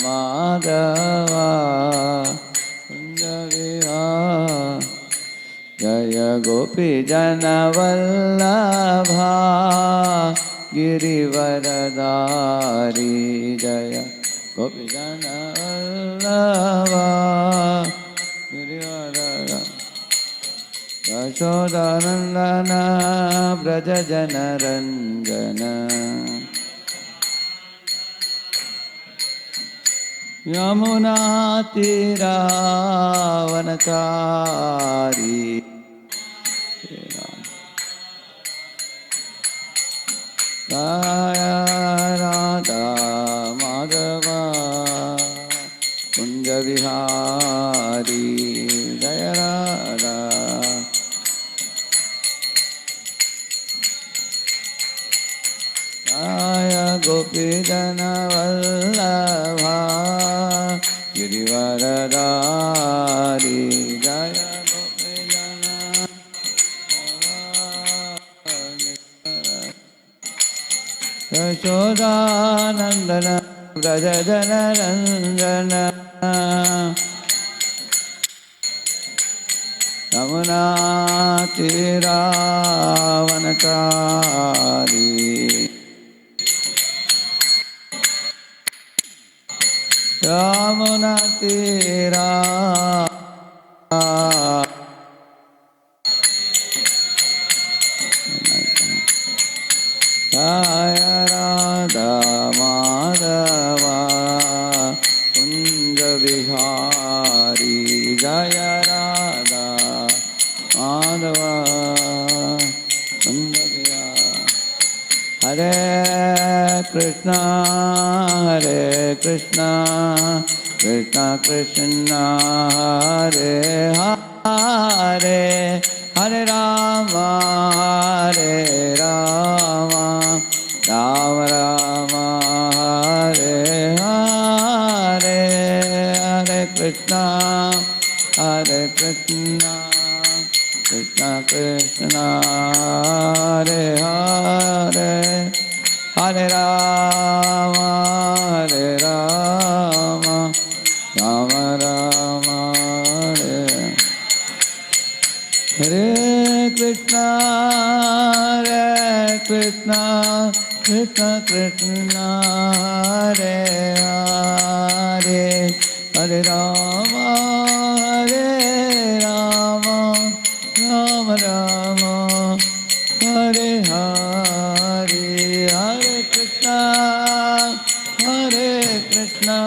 माधवा कुंज विहार जय गोपी जन वल्लभा गिरिवरधारी जय गोपी जन वल्लभा गिरिवरधारी यशोदानंदन ब्रज जन रंजन यमुना तीरावनचारी राधा माधवा कुंज विहारी जय राधा गोपी जन वल्लभा गिरिवरधारी जय गोपी जन यशोदानंदन ब्रज जन रंजन यमुना तीरावनचारी यमुना तीरा जय राधा माधवा कुंज विहारी जय राधा माधवा कुंज विहारी हरे कृष्णा कृष्णा कृष्णा हरे हरे हरे राम राम राम हरे हरे हरे कृष्णा कृष्णा कृष्णा हरे हरे हरे राम राम राम हरे कृष्णा कृष्णा कृष्णा हरे हरे हरे राम राम राम हरे हरे हरे कृष्णा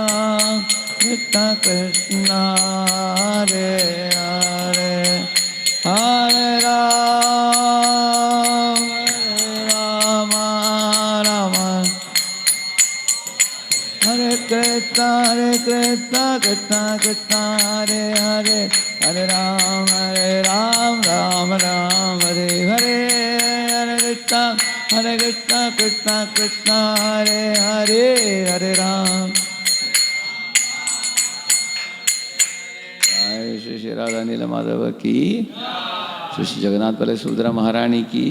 कृष्णा कृष्णा हरे हरे हरे राम राम हरे कृष्णा कृष्णा कृष्णा हरे हरे हरे राम राम हरे हरे हरे कृष्णा कृष्णा कृष्णा हरे हरे हरे राम श्री श्री राधा नील माधव की श्री श्री जगन्नाथ बलदेव सुभद्रा महारानी की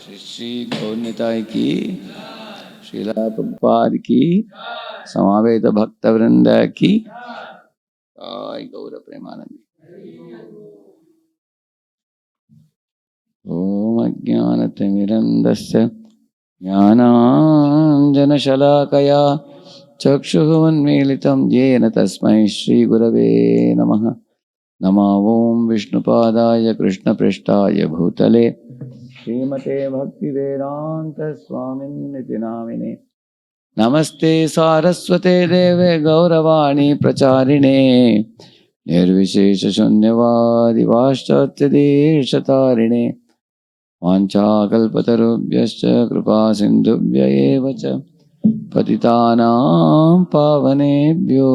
श्री श्री गौरनिताय की श्रीला प्रभुपाद की समावेत भक्त वृंद की गौर प्रेमानंद। ओम अज्ञानतिमिरन्धस्य ज्ञानाञ्जनशलाकया चक्षुरुन्मीलितं येन तस्मै श्रीगुरवे नमः। नमो ओं विष्णुपादाय कृष्णपृष्ठाय भूतले श्रीमते भक्तिवेदांत स्वामिन्निति नामिने। नमस्ते सारस्वते देवे गौरवाणी प्रचारिणे निर्विशेषशून्यवादि पाश्चात्यदेशतारिणे। वाञ्छाकल्पतरुभ्यश्च कृपा सिन्धुभ्य एव च पतितानां पावनेभ्यो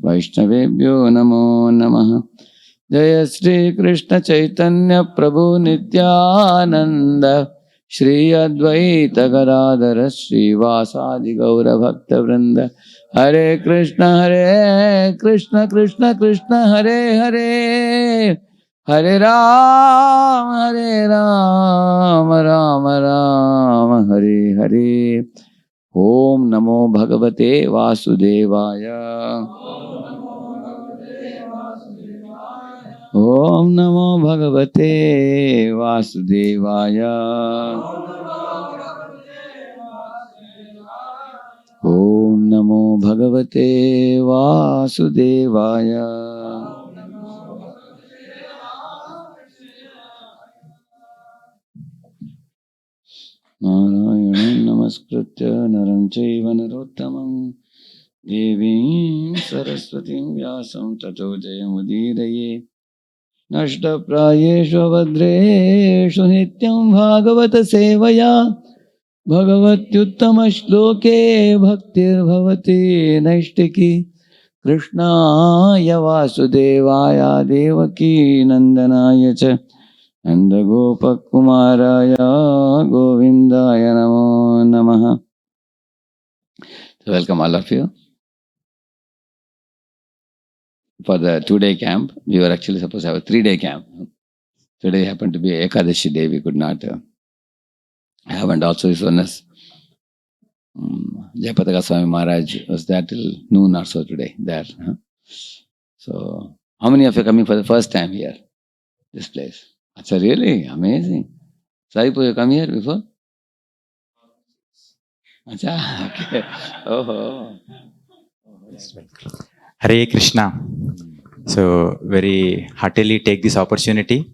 वैष्णवेभ्यो नमो नमः। जय श्री कृष्ण चैतन्य प्रभु नित्यानंद श्री अद्वैत गदाधर श्रीवासादि गौर भक्त वृंद। हरे Krishna Krishna Krishna Hare Hare Hare Ram Ram Ram Hare Hare. Om Namo Bhagavate Vasudevaya. Om Namo Bhagavate Vasudevaya. Om Namo Bhagavate Vasudevaya. Narayanam namaskritya naram chaiva narottamam devim saraswatim vyasam tato jayamudiraye nashta prayeshu avadreshu nityam bhagavata sevaya bhagavatyuttama shloke bhaktir bhavati naishtiki krishnaya vasudevaya devaki nandanaya cha Nanda Gopakumaraya Govindaya Namo Namaha. So welcome all of you for the 2-day camp. We were actually supposed to have a 3-day camp. Today happened to be Ekadashi day. We could not have, and also this one is Jayapataka Swami Maharaj was there till noon or so today there. So how many of you are coming for the first time here? This place. That's really amazing. Saipu, you come here before? Acha, okay. Oh. Hare Krishna. So very heartily take this opportunity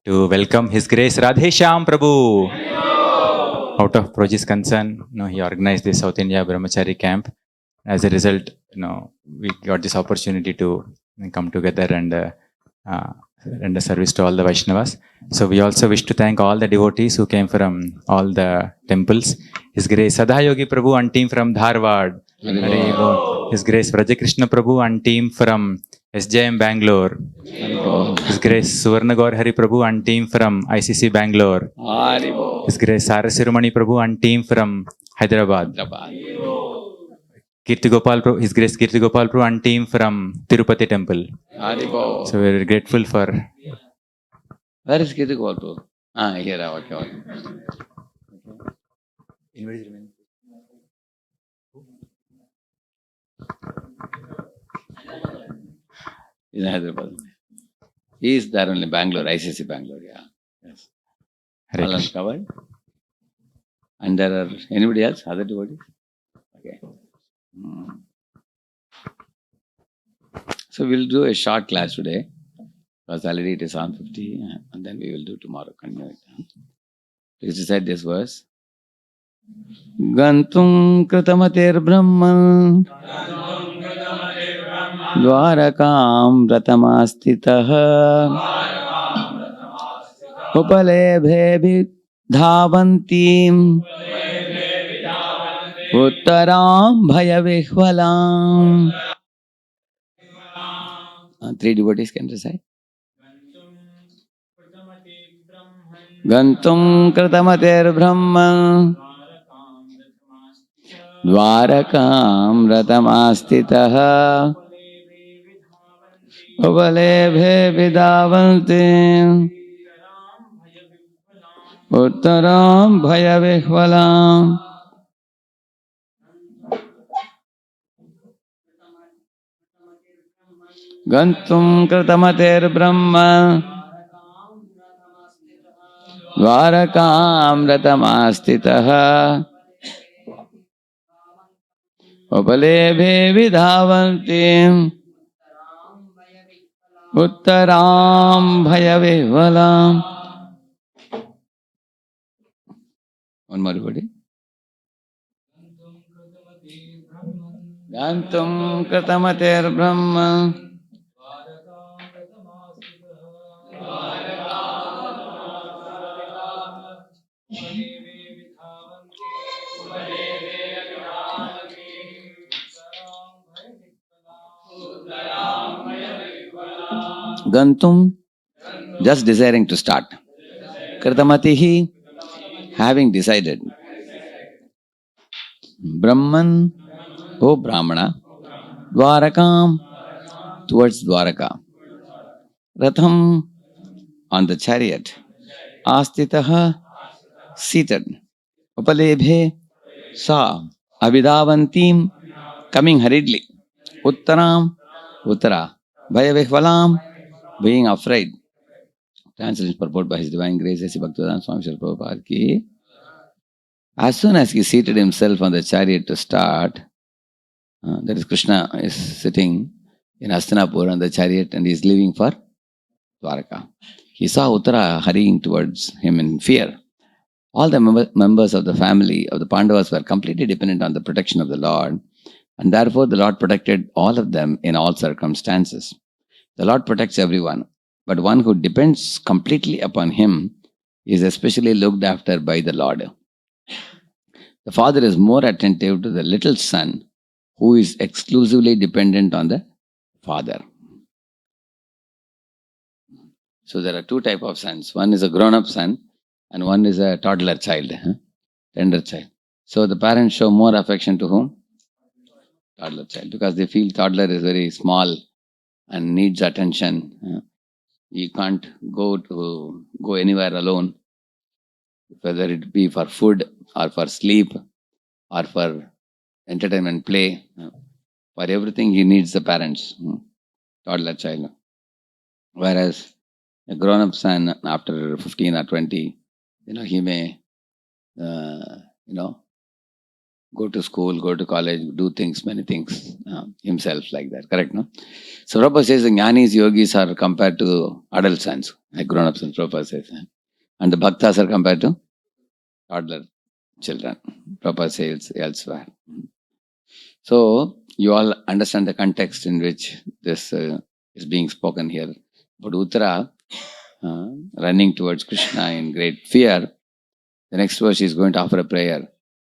to welcome His Grace Radheshyam Prabhu. Out of Proji's concern, he organized this South India Brahmachari camp. As a result, we got this opportunity to come together and render service to all the Vaishnavas. So we also wish to thank all the devotees who came from all the temples. His Grace Sadhayogi Prabhu and team from Dharwad. His Grace Radheshyam Prabhu and team from SJM Bangalore. His Grace Suvarnagaur Hari Prabhu and team from ICC Bangalore. His Grace Sarasirumani Prabhu and team from Hyderabad. Kirti Gopal Prabhu, His Grace Kirti Gopal Prabhu and team from Tirupati Temple. So we are grateful for. Where is Kirti Gopal Prabhu? Here. Okay. In Hyderabad. He is there only Bangalore, ICC Bangalore, yeah. Yes. All are covered. And there are anybody else? Other devotees? Okay. So we'll do a short class today. Because already it is on 50, and then we will do tomorrow. Continue. Please recite this verse. Gantum Kritamatir Brahman Dwarakam Ratamastitaha Upalebhe Dhavantim Uttaram Bhayavihvalam. 3 devotees can recite. Gantum Kritamatir Brahman Dwarakam Ratamastitaha Upalebhe Vidhavantim Uttaram Bhayavihvalam. Gantum Kritamatir Brahma Dwarakam Ratamastitaha Upalebhe Vidhavantim Uttaram Bhayavihvalam. One more everybody. Gantum Kritamatir Brahma Gantum, just desiring to start. Kritamatihi, having decided. Brahman, O Brahmana. Dwarakam, towards Dwaraka. Ratham, on the chariot. Astitaha, seated. Upalebhe, saw, Avidavantim, coming hurriedly. Uttaram, Uttara, Bhayavihvalam, being afraid. Translation purport by His Divine Grace, A.C. Bhaktivedanta Swami Srila Prabhupada ki. As soon as he seated himself on the chariot to start, that is Krishna is sitting in Hastinapur on the chariot and he is leaving for Dwaraka. He saw Uttara hurrying towards him in fear. All the members of the family of the Pandavas were completely dependent on the protection of the Lord, and therefore the Lord protected all of them in all circumstances. The Lord protects everyone, but one who depends completely upon Him is especially looked after by the Lord. The father is more attentive to the little son who is exclusively dependent on the father. So there are two types of sons. One is a grown-up son and one is a toddler child, tender child. So the parents show more affection to whom? Toddler child, because they feel toddler is very small and needs attention. You can't go anywhere alone, whether it be for food or for sleep or for entertainment, play. For everything, he needs the parents, toddler child. Whereas a grown-up son, after 15 or 20, he may, go to school, go to college, do things, many things himself like that. Correct, no? So Prabhupada says the jnanis, yogis are compared to adult sons, like grown-up sons, Prabhupada says. And the bhaktas are compared to toddler children. Prabhupada says elsewhere. So you all understand the context in which this is being spoken here. But Uttara, running towards Krishna in great fear, the next verse is going to offer a prayer.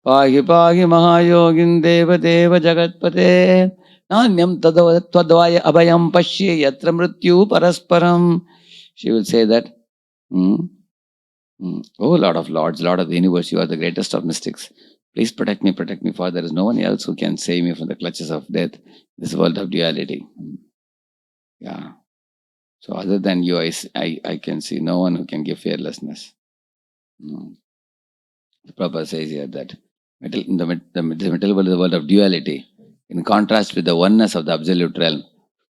Pahi pahi mahayogin deva deva jagatpate nanyam tadvaya abhayam pashye yatra mrityu parasparam. She will say that, Oh Lord of Lords, Lord of the universe, you are the greatest of mystics. Please protect me, for there is no one else who can save me from the clutches of death, this world of duality. Yeah. So other than you, I can see no one who can give fearlessness. The Prabhupada says here that the material world is the world of duality, in contrast with the oneness of the absolute realm.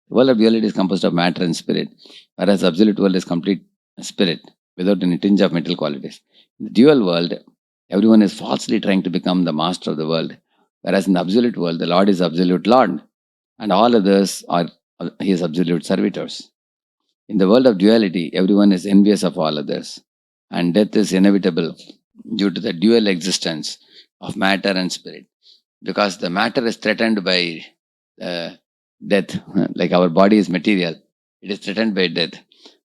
The world of duality is composed of matter and spirit, whereas the absolute world is complete spirit, without any tinge of mental qualities. In the dual world, everyone is falsely trying to become the master of the world, whereas in the absolute world, the Lord is absolute Lord, and all others are His absolute servitors. In the world of duality, everyone is envious of all others, and death is inevitable due to the dual existence of matter and spirit. Because the matter is threatened by death, like our body is material, it is threatened by death.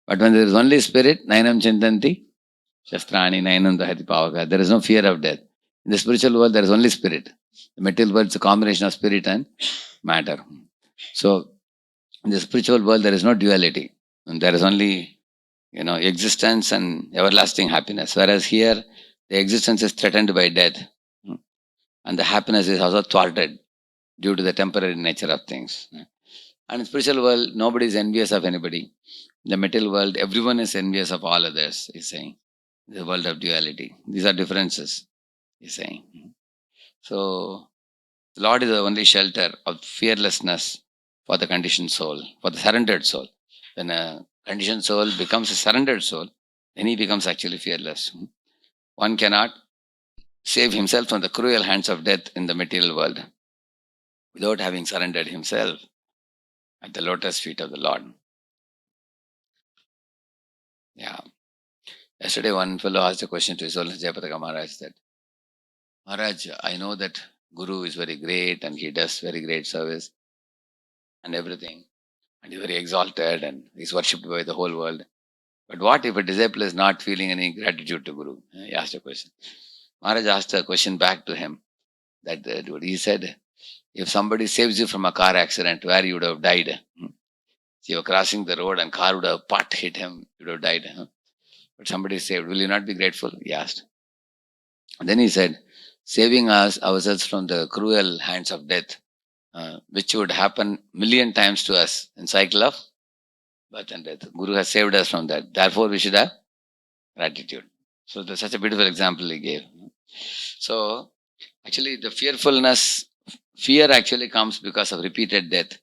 But when there is only spirit, Nainam Chintanti, Shastrani, Nainam Dahati Pavaka, there is no fear of death. In the spiritual world, there is only spirit. The material world is a combination of spirit and matter. So, in the spiritual world, there is no duality. And there is only, existence and everlasting happiness. Whereas here, the existence is threatened by death. And the happiness is also thwarted due to the temporary nature of things. And in spiritual world, nobody is envious of anybody. In the material world, everyone is envious of all others, he's saying. The world of duality. These are differences, he's saying. So, the Lord is the only shelter of fearlessness for the conditioned soul, for the surrendered soul. When a conditioned soul becomes a surrendered soul, then he becomes actually fearless. One cannot save himself from the cruel hands of death in the material world without having surrendered himself at the lotus feet of the Lord. Yeah. Yesterday, one fellow asked a question to his Holiness Jayapataka Maharaj that, Maharaj, I know that Guru is very great and he does very great service and everything, and he's very exalted and he's worshipped by the whole world. But what if a disciple is not feeling any gratitude to Guru? He asked a question. Maharaj asked a question back to him. That he said, if somebody saves you from a car accident where you would have died, you were crossing the road and car would have hit him, you would have died. But somebody saved, will you not be grateful? He asked. And then he said, saving ourselves from the cruel hands of death, which would happen million times to us in cycle of birth and death. Guru has saved us from that. Therefore, we should have gratitude. So that's such a beautiful example he gave. So Actually, the fear actually comes because of repeated death.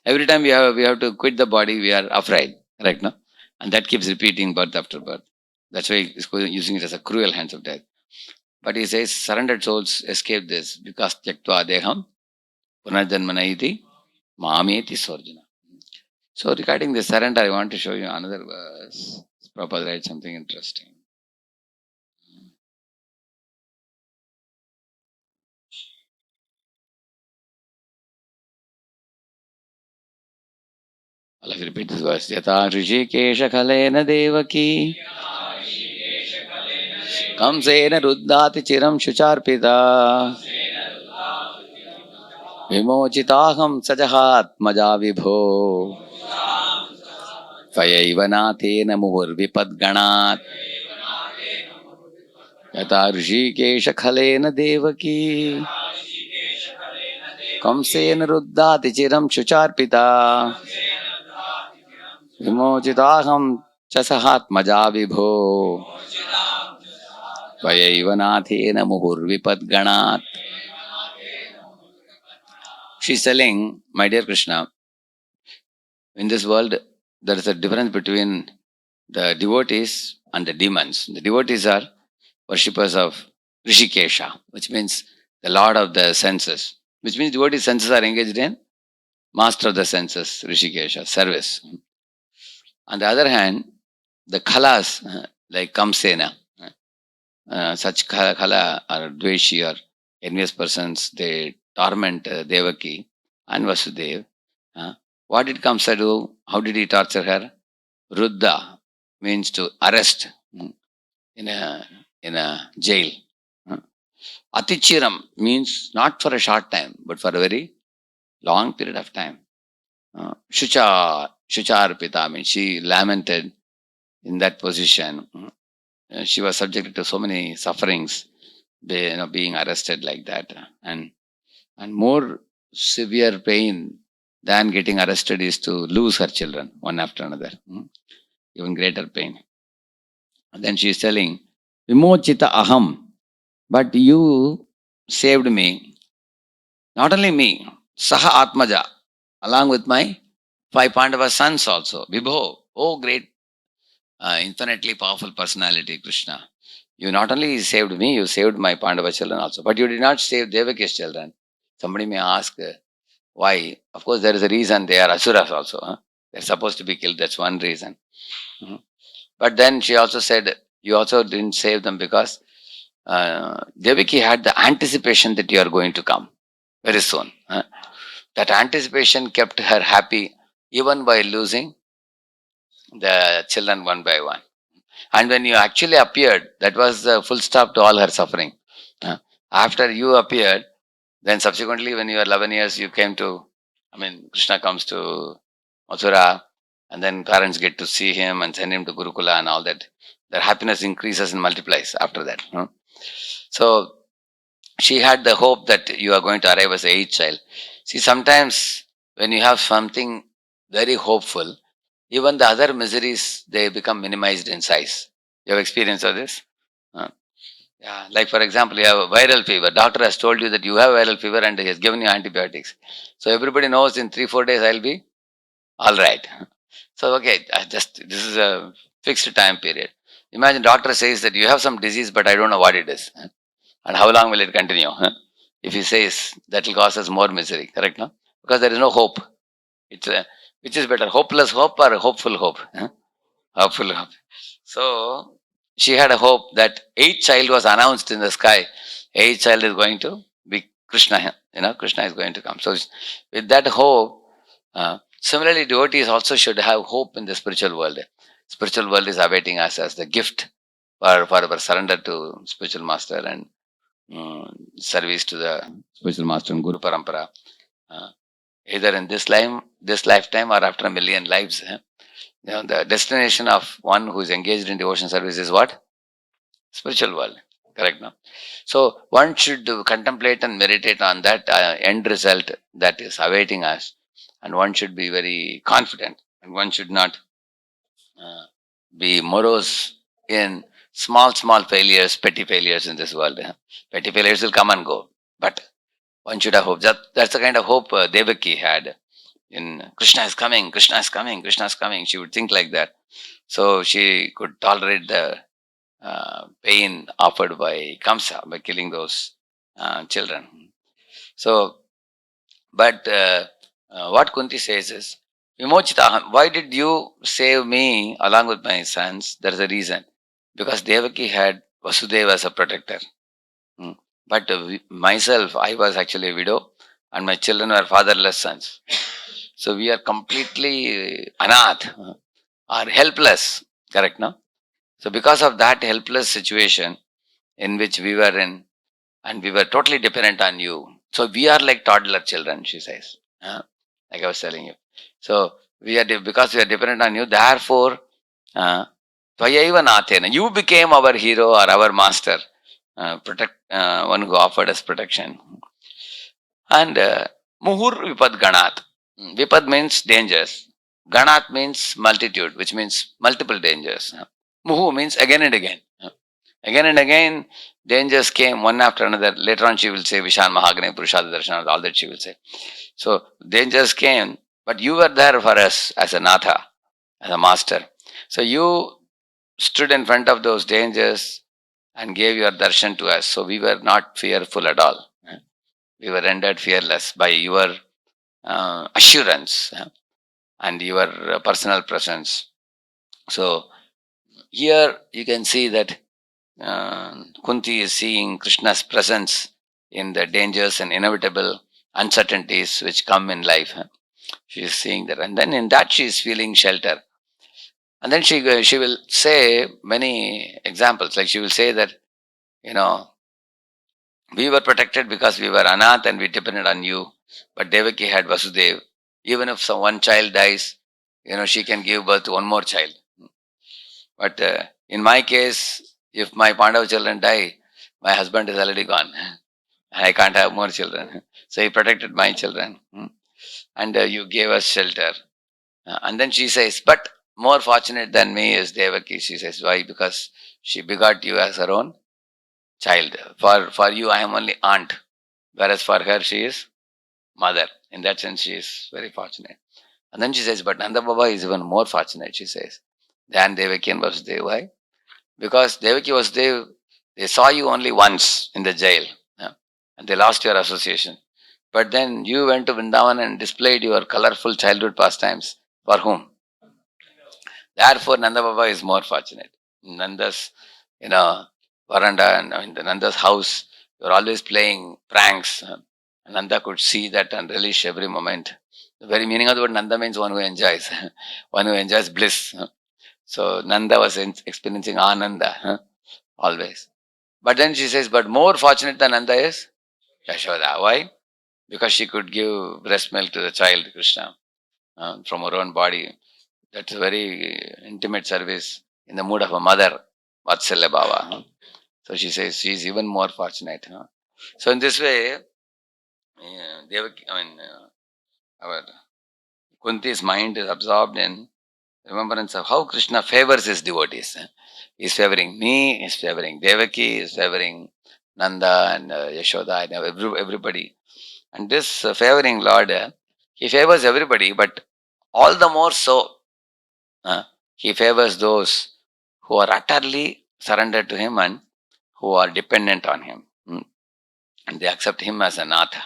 Every time we have to quit the body, we are afraid, correct? No, and that keeps repeating birth after birth. That's why he's using it as a cruel hands of death. But he says surrendered souls escape this because tyaktva deham punarjanmana iti mameti sorjana. So regarding the surrender, I want to show you another verse. Prabhupada writes something interesting. I'll repeat this verse. Yata Hrishikesha Khalena Devaki Kamsena Ruddhati Chiram Shucharpita Vimochitaham Sajahat Maja Vibho Tvayaivanatena Muhur Vipadganat Yata Hrishikesha Khalena Devaki Kamsena Ruddhati Chiram Shucharpita Vimochitaham Chasahat Maja Vibho Tvayaivanatena Muhur Vipadganat. She's telling, my dear Krishna, in this world, there is a difference between the devotees and the demons. The devotees are worshippers of Rishikesha, which means the lord of the senses, which means devotees' senses are engaged in master of the senses, Rishikesha, service. On the other hand, the Khalas, like Kamsena, such Khala or Dveshi or envious persons, they torment Devaki and Vasudev. What did Kamsa do? How did he torture her? Ruddha means to arrest in a jail. Atichiram means not for a short time, but for a very long period of time. Shucharpita means she lamented in that position. She was subjected to so many sufferings, being arrested like that, and more severe pain than getting arrested is to lose her children one after another. Even greater pain. And then she is telling, Vimochita aham, but you saved me. Not only me, Saha Atmaja, along with my 5 Pandava sons also. Vibho, oh great, infinitely powerful personality, Krishna. You not only saved me, you saved my Pandava children also. But you did not save Devaki's children. Somebody may ask, why? Of course, there is a reason they are Asuras also. They're supposed to be killed. That's one reason. But then she also said, you also didn't save them because Devaki had the anticipation that you are going to come very soon. That anticipation kept her happy even by losing the children one by one. And when you actually appeared, that was the full stop to all her suffering. After you appeared, then subsequently when you were 11 years, you came to, Krishna comes to Mathura, and then parents get to see him and send him to Gurukula and all that. Their happiness increases and multiplies after that. So she had the hope that you are going to arrive as a eighth child. See, sometimes when you have something very hopeful, even the other miseries, they become minimized in size. You have experience of this? Yeah, like for example, you have a viral fever. Doctor has told you that you have viral fever and he has given you antibiotics. So everybody knows in 3-4 days I'll be all right. So okay, this is a fixed time period. Imagine doctor says that you have some disease, but I don't know what it is, and how long will it continue. If he says that will cause us more misery, correct? No, because there is no hope. It's which is better, hopeless hope or hopeful hope? Hopeful hope. So she had a hope that eighth child was announced in the sky. Eighth child is going to be Krishna. Krishna is going to come. So with that hope, similarly, devotees also should have hope in the spiritual world. Spiritual world is awaiting us as the gift for our surrender to spiritual master and service to the spiritual master and Guru Parampara. Either in this lifetime, or after a million lives. The destination of one who is engaged in devotion service is what? Spiritual world. Correct, no? So one should contemplate and meditate on that end result that is awaiting us, and one should be very confident, and one should not be morose in small failures, petty failures in this world. Petty failures will come and go, but one should have hope. That's the kind of hope Devaki had. In Krishna is coming, Krishna is coming, Krishna is coming. She would think like that, so she could tolerate the pain offered by Kamsa by killing those children. So, but what Kunti says is, Vimochita, why did you save me along with my sons? There is a reason. Because Devaki had Vasudeva as a protector. Hmm. But myself, I was actually a widow, and my children were fatherless sons. So we are completely anath or helpless. Correct, no? So because of that helpless situation in which we were in, and we were totally dependent on you. So we are like toddler children, she says. Like I was telling you. So we are because we are dependent on you. Therefore, Tvayaiva Nathena, you became our hero or our master, one who offered us protection. And Muhur Vipad Ganat. Vipad means dangers. Ganat means multitude, which means multiple dangers. Muhu means again and again. Again and again, dangers came one after another. Later on, she will say Vishan Mahagane, Purushada Darshana, all that she will say. So, dangers came, but you were there for us as a Natha, as a master. So, you stood in front of those dangers and gave your darshan to us. So, we were not fearful at all. We were rendered fearless by your assurance and your personal presence. So, here you can see that Kunti is seeing Krishna's presence in the dangers and inevitable uncertainties which come in life. She is seeing that, and then in that she is feeling shelter. And then she will say many examples, like she will say that, we were protected because we were anath and we depended on you. But Devaki had Vasudev. Even if one child dies, she can give birth to one more child. But in my case, if my Pandava children die, my husband is already gone. I can't have more children. So he protected my children. And you gave us shelter. And then she says, but more fortunate than me is Devaki. She says, why? Because she begot you as her own child. For you, I am only aunt. Whereas for her, she is mother. In that sense, she is very fortunate. And then she says, but Nanda Baba is even more fortunate, she says, than Devaki and Vasudeva. Why? Because Devaki Vasudeva, they saw you only once in the jail. And they lost your association. But then you went to Vrindavan and displayed your colorful childhood pastimes. For whom? Therefore, Nanda Baba is more fortunate. Nanda's, veranda and the Nanda's house, you're always playing pranks. Nanda could see that and relish every moment. The very meaning of the word Nanda means one who enjoys, one who enjoys bliss. So Nanda was experiencing Ananda always. But then she says, but more fortunate than Nanda is Yashoda. Why? Because she could give breast milk to the child, Krishna, from her own body. That's a very intimate service in the mood of a mother, Vatsalya Baba. So she says she is even more fortunate. So in this way, our Kunti's mind is absorbed in remembrance of how Krishna favors his devotees. He is favoring me, he is favoring Devaki, he is favoring Nanda and Yashoda and everybody. And this favoring Lord, he favors everybody, but all the more so, he favors those who are utterly surrendered to him and who are dependent on him. And they accept him as a Natha,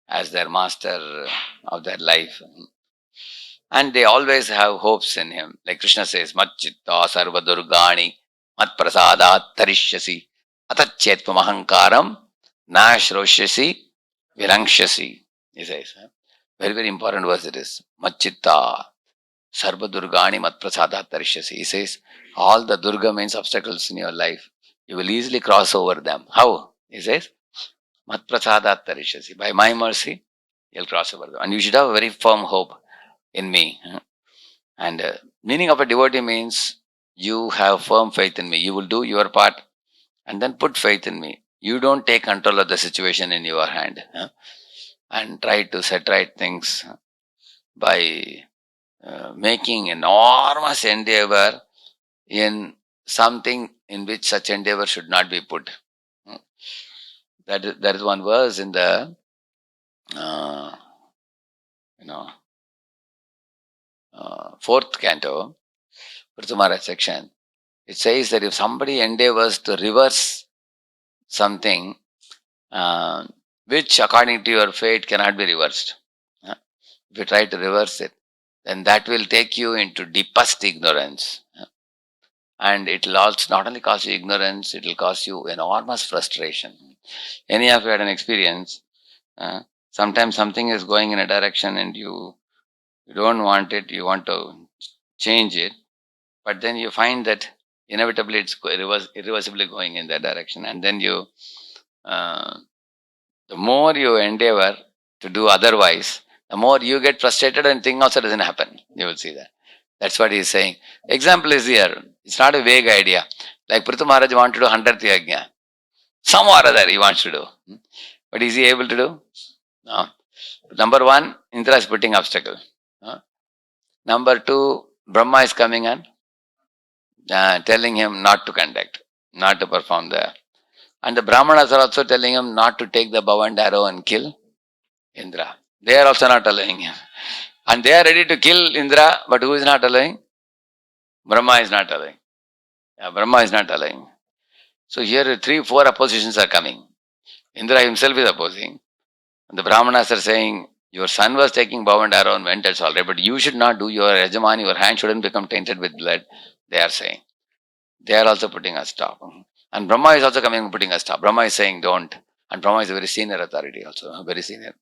as their master of their life. And they always have hopes in him. Like Krishna says, Mat chitta sarva durgani, mat prasadat tarishyasi, atachetvam ahankaram, nashroshyasi, virangshyasi. He says, very, very important verse it is. Mat chitta sarva durgani mat prasadat tarishyasi. He says, all the durga means obstacles in your life, you will easily cross over them. How? He says, mat prasadat tarishyasi. By my mercy, you'll cross over them. And you should have a very firm hope in me. And meaning of a devotee means you have firm faith in me. You will do your part and then put faith in me. You don't take control of the situation in your hand and try to set right things by making enormous endeavor in something in which such endeavor should not be put. That is one verse in the uh, you know fourth canto, Prathumara section. It says that if somebody endeavors to reverse something uh, which according to your fate cannot be reversed, if you try to reverse it, then that will take you into deepest ignorance. And it will also not only cause you ignorance, it will cause you enormous frustration. Any of you had an experience? Uh, Sometimes something is going in a direction and you don't want it, you want to change it, but then you find that inevitably it's irreversibly going in that direction. And then uh, the more you endeavor to do otherwise, the more you get frustrated and thing also doesn't happen. You will see that. That's what he is saying. Example is here. It's not a vague idea. Like Prithu Maharaj wanted to do 100th yajna. Some or other he wants to do. But is he able to do? No. Number one, Indra is putting obstacle. Number two, Brahma is coming and telling him not to conduct, not to perform the. And the Brahmanas are also telling him not to take the bow and arrow and kill Indra. They are also not allowing him. And they are ready to kill Indra, but who is not allowing? Brahma is not allowing. Yeah, Brahma is not allowing. So here 3-4 oppositions are coming. Indra himself is opposing. And the Brahmanas are saying, your son was taking bow and arrow and went, that's all right, but you should not do your Yajamani, your hand shouldn't become tainted with blood. They are saying. They are also putting a stop. And Brahma is also coming and putting a stop. Brahma is saying don't. And Brahma is a very senior authority also, very senior.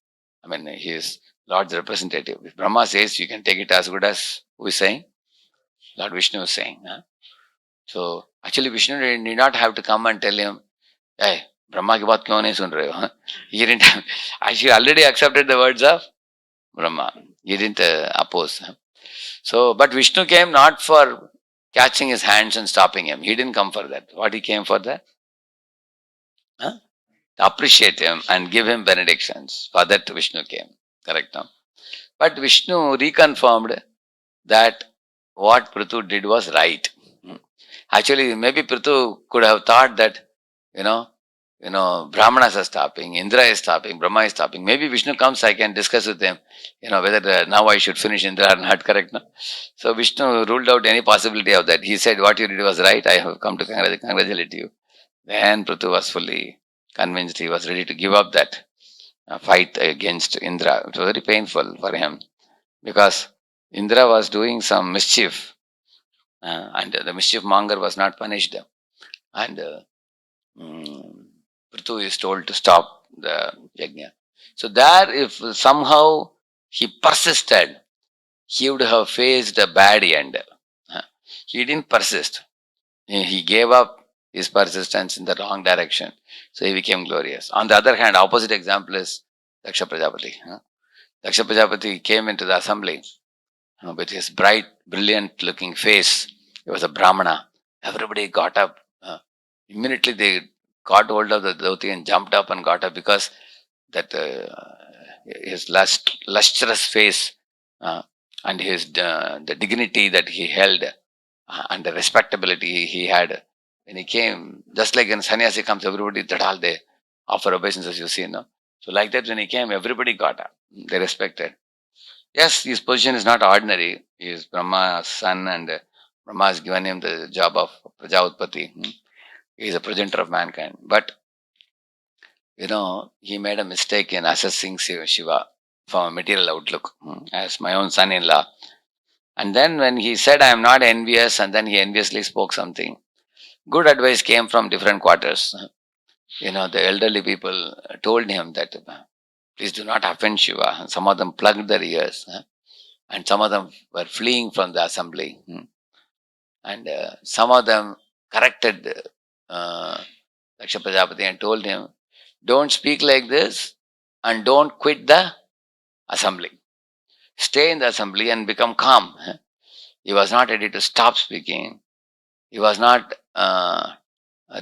I mean, he is Lord's representative. If Brahma says you can take it as good as who is saying? Lord Vishnu is saying. So actually Vishnu need not have to come and tell him, hey, Brahma ki baat kyun nahi sun rahe ho? He didn't have, actually already accepted the words of Brahma. He didn't oppose. So, but Vishnu came not for catching his hands and stopping him. He didn't come for that. What he came for that? Huh? To appreciate him and give him benedictions. For that Vishnu came. Correct now. But Vishnu reconfirmed that what Prithu did was right. Actually, maybe Prithu could have thought that, you know, Brahmanas are stopping, Indra is stopping, Brahma is stopping. Maybe Vishnu comes, I can discuss with him, whether now I should finish Indra or not, correct? No? So Vishnu ruled out any possibility of that. He said, what you did was right, I have come to congratulate you. Then Prithu was fully convinced, he was ready to give up that fight against Indra. It was very painful for him because Indra was doing some mischief and the mischief monger was not punished. And Prithu is told to stop the yajna. So there, if somehow he persisted, he would have faced a bad end. He didn't persist. He gave up his persistence in the wrong direction. So he became glorious. On the other hand, opposite example is Daksha Prajapati. Daksha Prajapati came into the assembly with his bright, brilliant looking face. He was a Brahmana. Everybody got up. Immediately they got hold of the Devotee and jumped up and got up because that his lustrous face and his the dignity that he held and the respectability he had when he came, just like when sannyasi comes, everybody all they offer obeisances, you see, no? So like that when he came, everybody got up. They respected. Yes, his position is not ordinary. He is Brahma's son and Brahma has given him the job of Praja Utpatti. He is a progenitor of mankind. But, he made a mistake in assessing Shiva from a material outlook as my own son-in-law. And then when he said, I am not envious, and then he enviously spoke something, good advice came from different quarters. The elderly people told him that, please do not offend Shiva. Some of them plugged their ears. And some of them were fleeing from the assembly. And some of them corrected Daksha Prajapati and told him, don't speak like this and don't quit the assembly. Stay in the assembly and become calm. He was not ready to stop speaking. He was not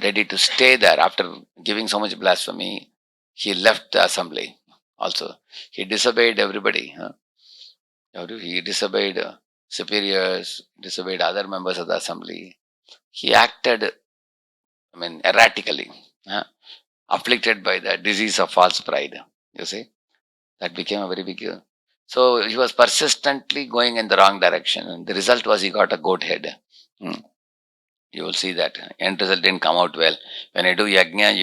ready to stay there after giving so much blasphemy. He left the assembly also. He disobeyed everybody. He disobeyed superiors, disobeyed other members of the assembly. he acted, erratically, afflicted by the disease of false pride. You see, that became a very big. So he was persistently going in the wrong direction, and the result was he got a goat head. Hmm. You will see that end result didn't come out well. When you do yajna,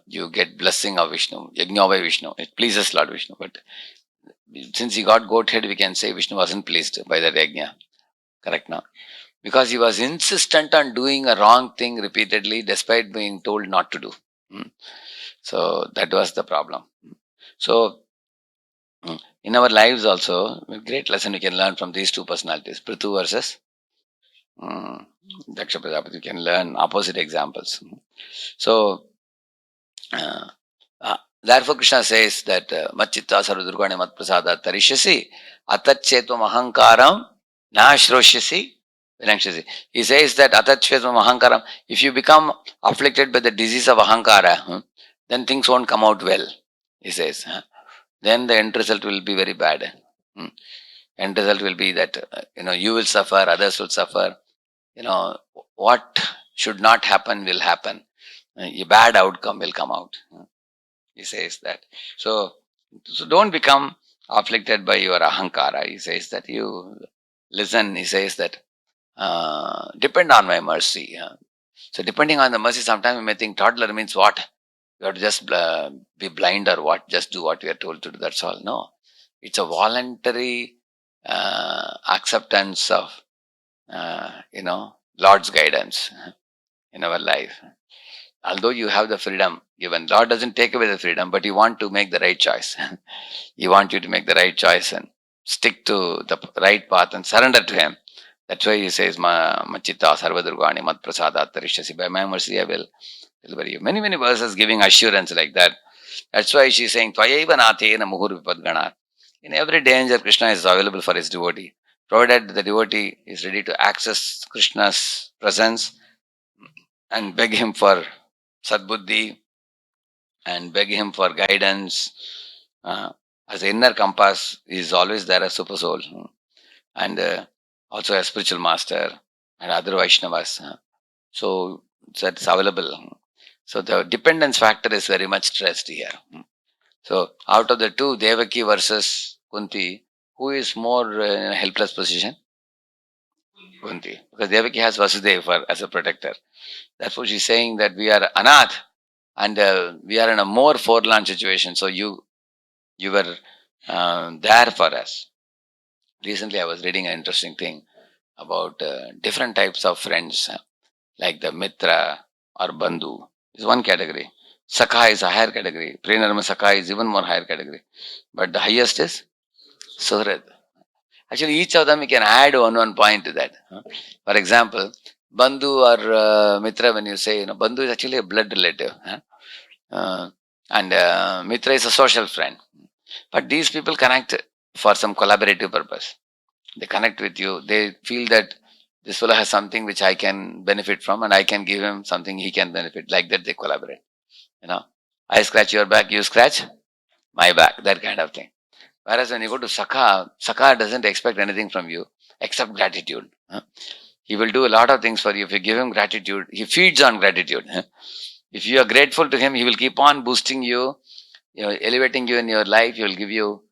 you get blessing of Vishnu, yajna by Vishnu. It pleases Lord Vishnu, but since he got goat head, we can say Vishnu wasn't pleased by that yajna. Correct now? Because he was insistent on doing a wrong thing repeatedly despite being told not to do. Hmm. So that was the problem. So in our lives also, a great lesson we can learn from these two personalities, Prithu versus Daksha Prajapati. We can learn opposite examples. So uh, therefore Krishna says that Machitta Sarvadurgani Mat Prasada Tarishyasi Atachetvam Ahankaram Nashrosyasi Vinakshasi. He says that Atachetvam Ahankaram, if you become afflicted by the disease of Ahankara, then things won't come out well. He says. Then the end result will be very bad. End result will be that you will suffer, others will suffer. What should not happen will happen. A bad outcome will come out. He says that. So don't become afflicted by your ahankara. He says that you listen. He says that depend on my mercy. So depending on the mercy, sometimes you may think toddler means what? You have to just be blind or what? Just do what you are told to do. That's all. No. It's a voluntary acceptance of, Lord's guidance in our life. Although you have the freedom given, Lord doesn't take away the freedom, but you want to make the right choice. He wants you to make the right choice and stick to the right path and surrender to Him. That's why He says, Machitta Sarvadurgani Mat Prasada Tarishyasi. By my mercy, I will deliver you. Many, many verses giving assurance like that. That's why she's saying, Tvayaiva Nathena Muhur Vipadgana. In every danger, Krishna is available for his devotee. Provided the devotee is ready to access Krishna's presence and beg him for sadbuddhi and beg him for guidance. As an inner compass, he is always there as super soul. And also a spiritual master and other Vaishnavas. So that's available. So the dependence factor is very much stressed here. So out of the two, Devaki versus Kunti, who is more in a helpless position? Kunti. Because Devaki has Vasudeva as a protector. Therefore she's saying that we are anath and we are in a more forlorn situation. So you were there for us. Recently I was reading an interesting thing about different types of friends, like the Mitra or Bandhu is one category. Sakha is a higher category. Prenarma Sakha is even more higher category. But the highest is Suhrad. Actually, each of them we can add one point to that. For example, Bandhu or Mitra, when you say, Bandhu is actually a blood relative. And Mitra is a social friend. But these people connect for some collaborative purpose. They connect with you. They feel that this fellow has something which I can benefit from and I can give him something he can benefit. Like that they collaborate. I scratch your back, you scratch my back. That kind of thing. Whereas when you go to Sakha, Sakha doesn't expect anything from you except gratitude. He will do a lot of things for you. If you give him gratitude, he feeds on gratitude. If you are grateful to him, he will keep on boosting you, elevating you in your life. He will give you,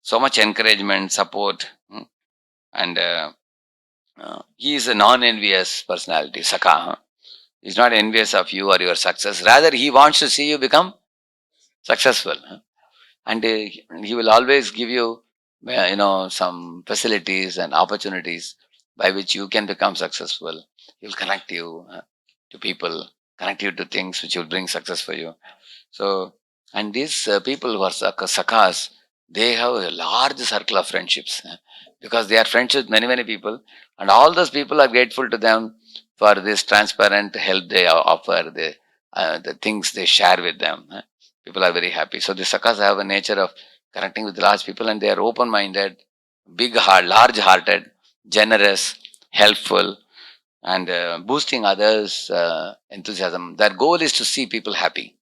so much encouragement, support. And he is a non-envious personality, Sakha. He's not envious of you or your success. Rather, he wants to see you become successful. And he will always give you, some facilities and opportunities by which you can become successful. He will connect you to people, connect you to things which will bring success for you. So, and these people who are sakhas, they have a large circle of friendships because they are friends with many, many people. And all those people are grateful to them for this transparent help they offer, the things they share with them. People are very happy. So the sakhas have a nature of connecting with large people and they are open-minded, big heart, large-hearted, generous, helpful, and boosting others' enthusiasm. Their goal is to see people happy.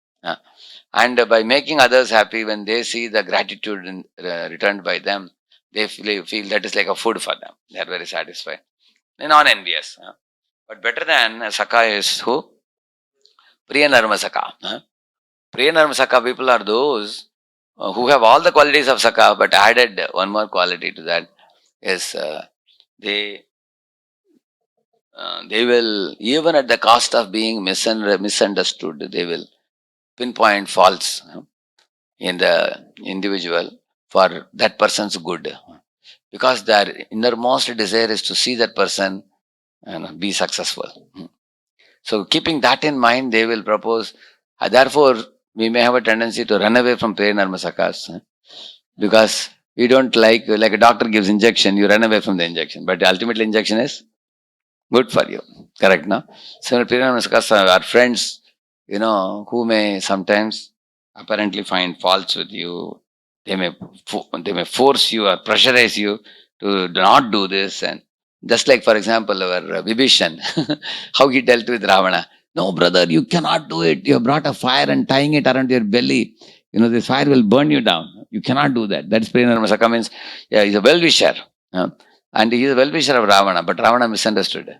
And by making others happy, when they see the gratitude returned by them, they feel that is like a food for them. They are very satisfied. non-envious. But better than Saka is who? Priya Narma Saka. Priya Narma Saka people are those who have all the qualities of Saka, but added one more quality to that is they they will, even at the cost of being misunderstood, they will pinpoint faults in the individual for that person's good, because their innermost desire is to see that person be successful. So keeping that in mind, they will propose. Therefore, we may have a tendency to run away from Prernaarmasakas because we don't like a doctor gives injection, you run away from the injection, but the ultimate injection is good for you. Correct, no? So Prernaarmasakas are friends, who may sometimes apparently find faults with you. They may force you or pressurize you to not do this. And just like, for example, our Vibhishan, how he dealt with Ravana. No, brother, you cannot do it. You have brought a fire and tying it around your belly. This fire will burn you down. You cannot do that. That's Prernaarmasaka means, yeah, he's a well-wisher. And he is a well-wisher of Ravana, but Ravana misunderstood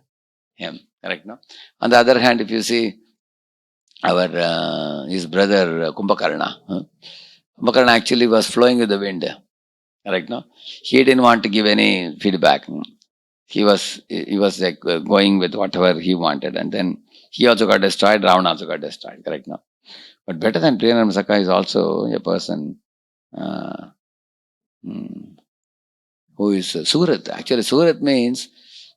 him. Correct, no? On the other hand, if you see his brother Kumbhakarna, Kumbhakarna actually was flowing with the wind. Correct, no? He didn't want to give any feedback. He was like going with whatever he wanted, and then he also got destroyed. Ravana also got destroyed. Correct, no? But better than Prernaarmasaka is also a person uh, who is Surat. Actually, Surat means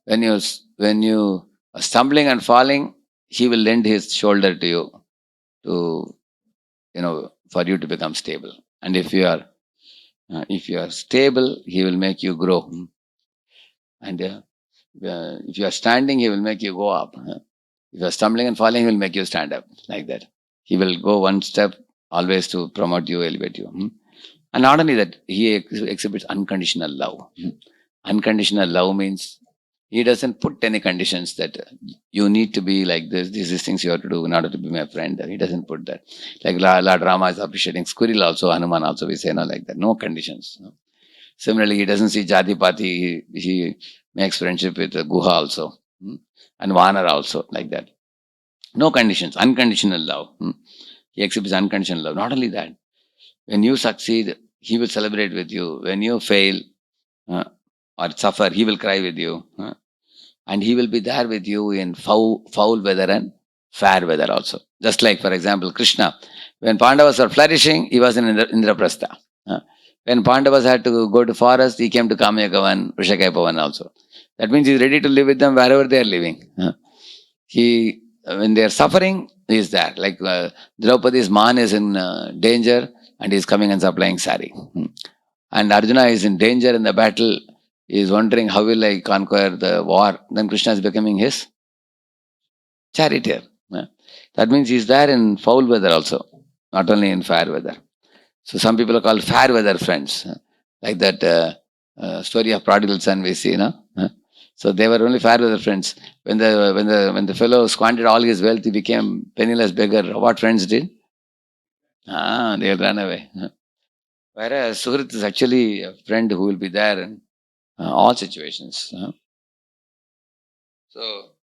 when you are stumbling and falling, he will lend his shoulder to you to for you to become stable. And if you are stable, he will make you grow. And if you are standing, he will make you go up. If you are stumbling and falling, he will make you stand up like that. He will go one step always to promote you, elevate you. And not only that, he exhibits unconditional love. Unconditional love means he doesn't put any conditions that you need to be like this. These are things you have to do in order to be my friend. He doesn't put that. Like Lord Rama is appreciating squirrel also, Hanuman also, we say no like that. No conditions. Similarly, he doesn't see Jati Pati. He makes friendship with Guha also. And Vanar also, like that. No conditions. Unconditional love. He exhibits unconditional love. Not only that, when you succeed, he will celebrate with you. When you fail or suffer, he will cry with you. And he will be there with you in foul weather and fair weather also. Just like, for example, Krishna. When Pandavas were flourishing, he was in Indraprastha. When Pandavas had to go to forest, he came to Kamyakavan, Vrishakapavan also. That means he's ready to live with them wherever they are living. When they are suffering, he is there. Like Draupadi's man is in danger and he is coming and supplying sari. And Arjuna is in danger in the battle. He is wondering, how will I conquer the war? Then Krishna is becoming his charioteer. That means he is there in foul weather also, not only in fair weather. So some people are called fair weather friends. Like that story of prodigal son we see, no? So they were only fair weather friends. When the fellow squandered all his wealth, he became penniless beggar. What friends did? They'll run away. Whereas Suhrit is actually a friend who will be there in all situations.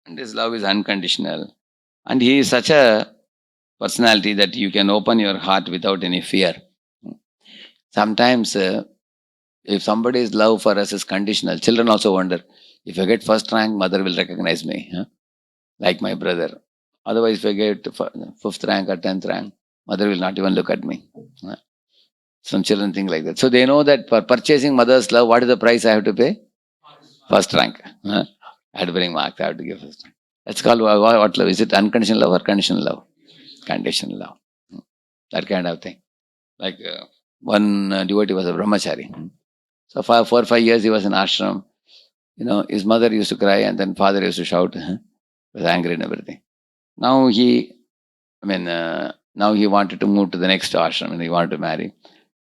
And his love is unconditional. And he is such a personality that you can open your heart without any fear. Sometimes, if somebody's love for us is conditional, children also wonder, if I get first rank, mother will recognize me, like my brother. Otherwise, if I get fifth rank or 10th rank, mother will not even look at me. Some children think like that. So they know that for purchasing mother's love, what is the price I have to pay? First rank. I have to bring marks, I have to give first rank. That's called what love? Is it unconditional love or conditional love? Conditional love. That kind of thing. Like one devotee was a brahmachari. So for 4 or 5 years he was in ashram. His mother used to cry and then father used to shout. He was angry and everything. Now he wanted to move to the next ashram and he wanted to marry.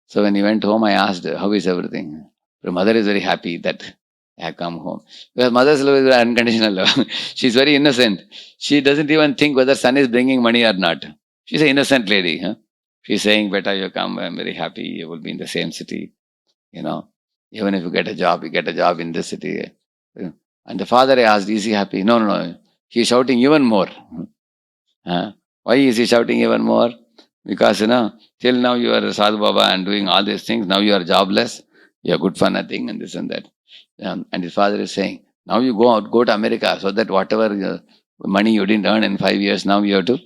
So when he went home, I asked, how is everything? The mother is very happy that I have come home. Because mother's love is unconditional love. She's very innocent. She doesn't even think whether son is bringing money or not. She's an innocent lady. She's saying, beta, you come, I'm very happy. You will be in the same city. Even if you get a job in this city. And the father asked, is he happy? No, no, no. He is shouting even more. Why is he shouting even more? Because, till now you are Sadhu Baba and doing all these things. Now you are jobless. You are good for nothing and this and that. And his father is saying, now you go out, go to America so that whatever money you didn't earn in 5 years, now you have to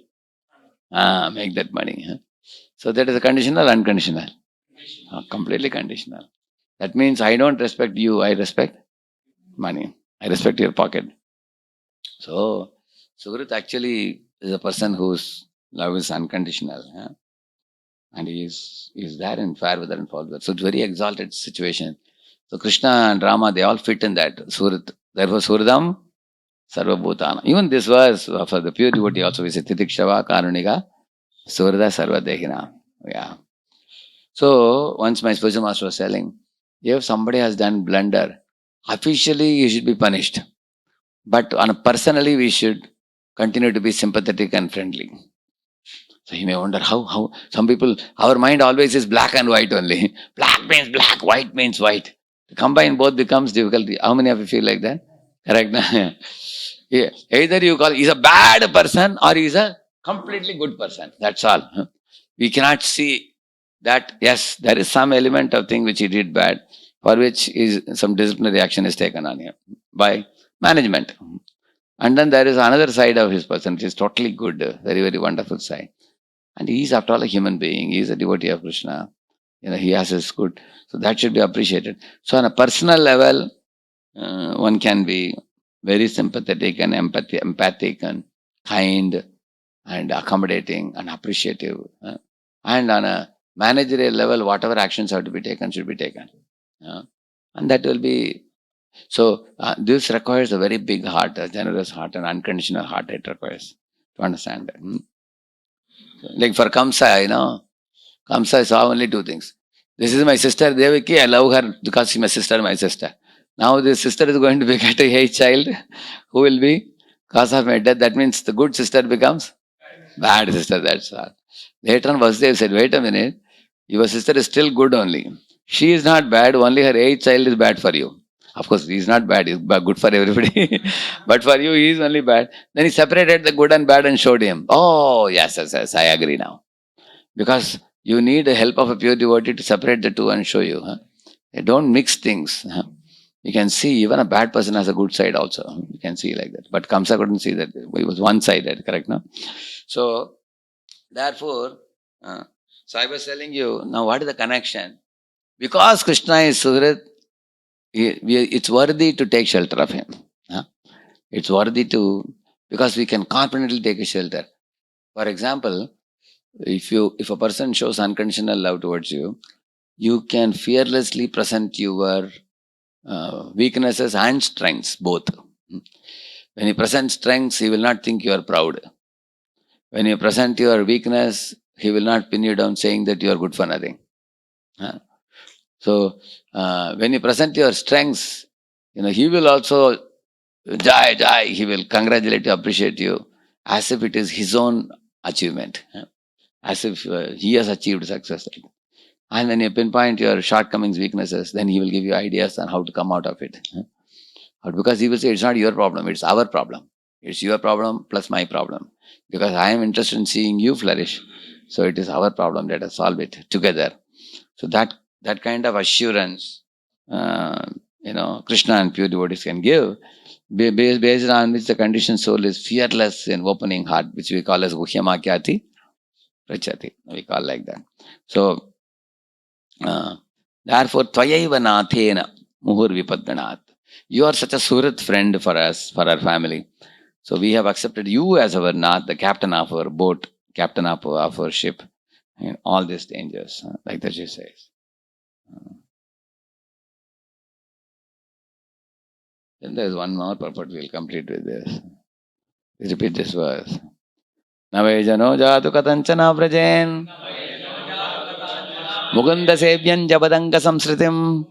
make that money. So that is a conditional, unconditional. Completely conditional. That means I don't respect you, I respect money. I respect your pocket. So, Sugrit actually is a person whose love is unconditional. And he is there in fair weather and foul weather. So it's very exalted situation. So Krishna and Rama, they all fit in that. Surat. Therefore, Suradam, Sarva Bhutana. Even this verse for the pure devotee also, we say Titikshava, Karunika, Surada, Sarva Dehina. Yeah. So once my spiritual master was telling, if somebody has done blunder, officially he should be punished. But on a personally, we should continue to be sympathetic and friendly. So you may wonder how some people, our mind always is black and white only. Black means black, white means white. To combine both becomes difficult. How many of you feel like that? Correct? Yeah. Either you call he's a bad person or he's a completely good person. That's all. We cannot see that, yes, there is some element of thing which he did bad, for which is some disciplinary action is taken on him by management. And then there is another side of his person which is totally good, very, very wonderful side. And he is, after all, a human being. He is a devotee of Krishna. He has his good. So that should be appreciated. So on a personal level, one can be very sympathetic and empathic and kind and accommodating and appreciative. And on a managerial level, whatever actions have to be taken should be taken. And that will be. So this requires a very big heart, a generous heart, an unconditional heart it requires to understand that. Like for Kamsa, Kamsa saw only two things. This is my sister Devaki, I love her because she's my sister. Now this sister is going to beget a hate child who will be cause of my death. That means the good sister becomes bad sister, that's all. Later on Vasudev said, wait a minute, your sister is still good only. She is not bad, only her hate child is bad for you. Of course, he is not bad, he is good for everybody. But for you, he is only bad. Then he separated the good and bad and showed him. Oh, yes, I agree now. Because you need the help of a pure devotee to separate the two and show you. Don't mix things. You can see even a bad person has a good side also. You can see like that. But Kamsa couldn't see that. He was one-sided, correct? No? So, therefore, so I was telling you, now what is the connection? Because Krishna is Suhrit, it's worthy to take shelter of him. It's worthy to, because we can confidently take a shelter. For example, if a person shows unconditional love towards you, you can fearlessly present your weaknesses and strengths, both. When you present strengths, he will not think you are proud. When you present your weakness, he will not pin you down saying that you are good for nothing. So, when you present your strengths, he will also, Jai, he will congratulate you, appreciate you, as if it is his own achievement. As if he has achieved success. And when you pinpoint your shortcomings, weaknesses, then he will give you ideas on how to come out of it. Because he will say, it's not your problem, it's our problem. It's your problem plus my problem. Because I am interested in seeing you flourish. So it is our problem, let us solve it together. So that kind of assurance, Krishna and pure devotees can give, based on which the conditioned soul is fearless in opening heart, which we call as Guhyamakyati Prachati. We call like that. So, therefore, Tvayaiva Nathena Muhur Vipadganat. You are such a Surat friend for us, for our family. So we have accepted you as our Nath, the captain of our boat, captain of our ship, in all these dangers, like that she says. Then there is one more purport, we'll complete with this. Repeat this verse. Navejano jatu katanchana vrajen Mukunda sevyan jabadanga samsritim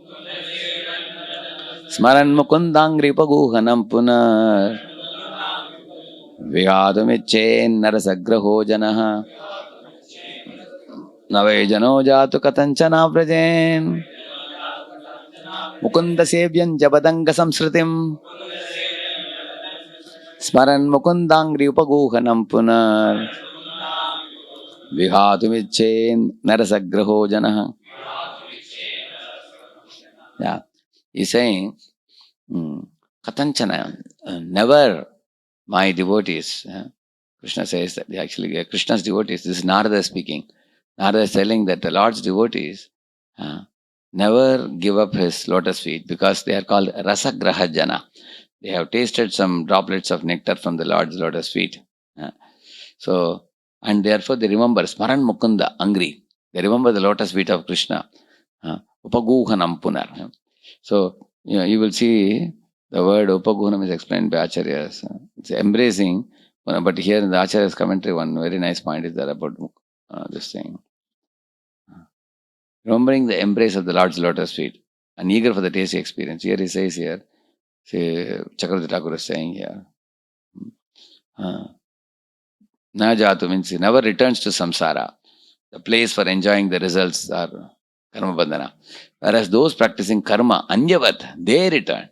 Smaran mukundang ripaguhanam punar Vihadumicchen narasagraho janaha Navejano jatu katanchana vrajen Mukunda sevyan jabadanga samsritim Smaran mukundangri upaguhanam punar vihatumichen narasagraho janah. Yeah, he's saying, Katanchana, never my devotees. Krishna says that actually Krishna's devotees, this is Narada speaking. Narada is telling that the Lord's devotees never give up his lotus feet because they are called Rasagraha Jana. They have tasted some droplets of nectar from the Lord's lotus feet. So, and therefore they remember Smaran Mukunda, Angri. They remember the lotus feet of Krishna. Upaguhanam punar. So, you will see the word Upaguhanam is explained by Acharyas. It's embracing, but here in the Acharya's commentary, one very nice point is there about this thing. Remembering the embrace of the Lord's lotus feet and eager for the tasty experience. Here he says here, Chakravarti Thakur is saying here, Na jatu means he never returns to samsara, the place for enjoying the results are karma bandhana. Whereas those practicing karma, anyavat, they return.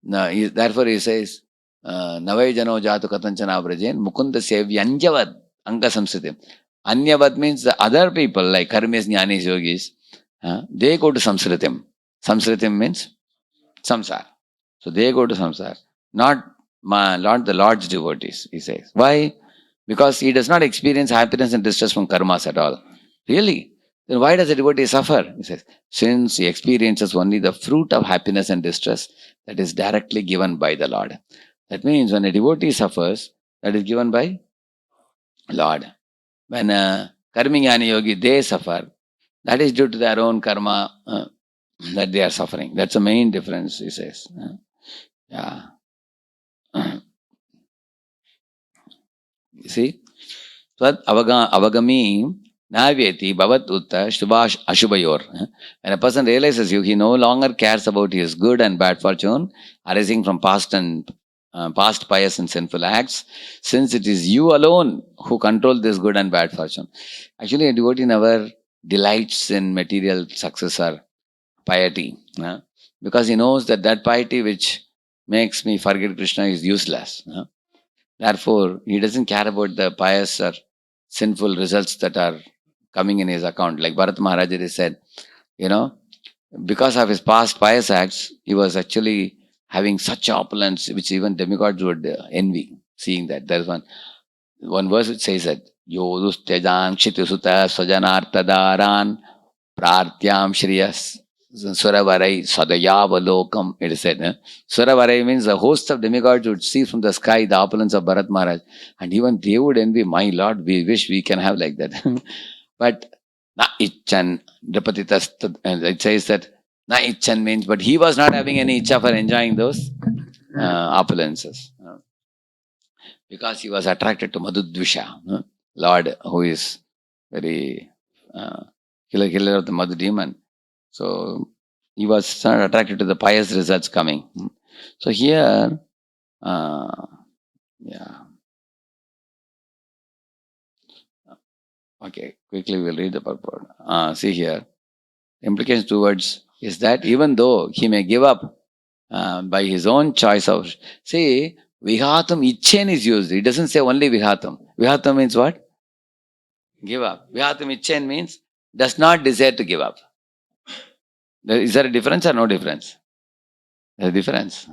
Therefore he says, Navai jano jatu katanchana vrajen, mukunda sevyanjavad anga samsitim. Anyavad means the other people like karmis, jnanis, yogis, they go to samsritim. Samsritim means samsara. So they go to samsara. Not the Lord's devotees, he says. Why? Because he does not experience happiness and distress from karmas at all. Really? Then why does a devotee suffer? He says, since he experiences only the fruit of happiness and distress that is directly given by the Lord. That means when a devotee suffers, that is given by Lord. When a karmi yogi, they suffer, that is due to their own karma that they are suffering. That's the main difference, he says. Yeah. You see? Svat avagami navyeti bhavat utta shubhash ashubhayor. When a person realizes you, he no longer cares about his good and bad fortune arising from past pious and sinful acts, since it is you alone who control this good and bad fortune. Actually, a devotee never delights in material success or piety, because he knows that piety which makes me forget Krishna is useless. Therefore, he doesn't care about the pious or sinful results that are coming in his account. Like Bharat Maharaj said, because of his past pious acts, he was actually having such opulence which even demigods would envy, seeing that. There's one verse which says that, Yodus Tejan Kshitisuta Swajanartadaran Prartyam Shriyas Suravarai Sadayavalokam, it is said. Suravarai means the host of demigods would see from the sky the opulence of Bharat Maharaj, and even they would envy, my Lord, we wish we can have like that. But na icchan drapatitas, and it says that na icchan means, but he was not having any icha for enjoying those opulences. Because he was attracted to Madhudvisha, Lord, who is very killer of the Madhu demon. So he was attracted to the pious results coming. So here, okay, quickly we'll read the purport. See here, implications towards is that even though he may give up by his own choice of, see, vihatam ichen is used. It doesn't say only vihatam. Vihatam means what? Give up. Vihatam ichen means does not desire to give up. Is there a difference or no difference? There's a difference.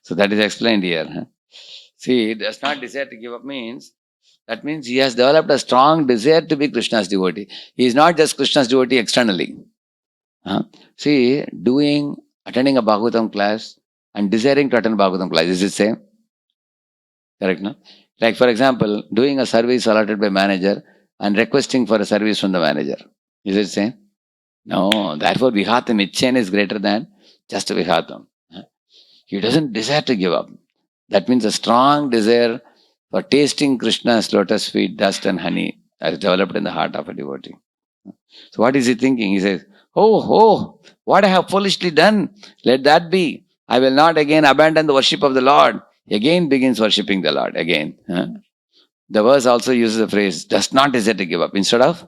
So that is explained here. See, does not desire to give up means, that means he has developed a strong desire to be Krishna's devotee. He is not just Krishna's devotee externally. See, attending a Bhagavatam class and desiring to attend Bhagavatam class, is it same? Correct, no? Like for example, doing a service allotted by manager and requesting for a service from the manager. Is it same? No. Therefore, Vihatam Ichen is greater than just Vihatam. He doesn't desire to give up. That means a strong desire for tasting Krishna's lotus feet, dust and honey has developed in the heart of a devotee. So what is he thinking? He says, oh, what I have foolishly done, let that be. I will not again abandon the worship of the Lord. Again begins worshipping the Lord again. The verse also uses the phrase, does not desire to give up, instead of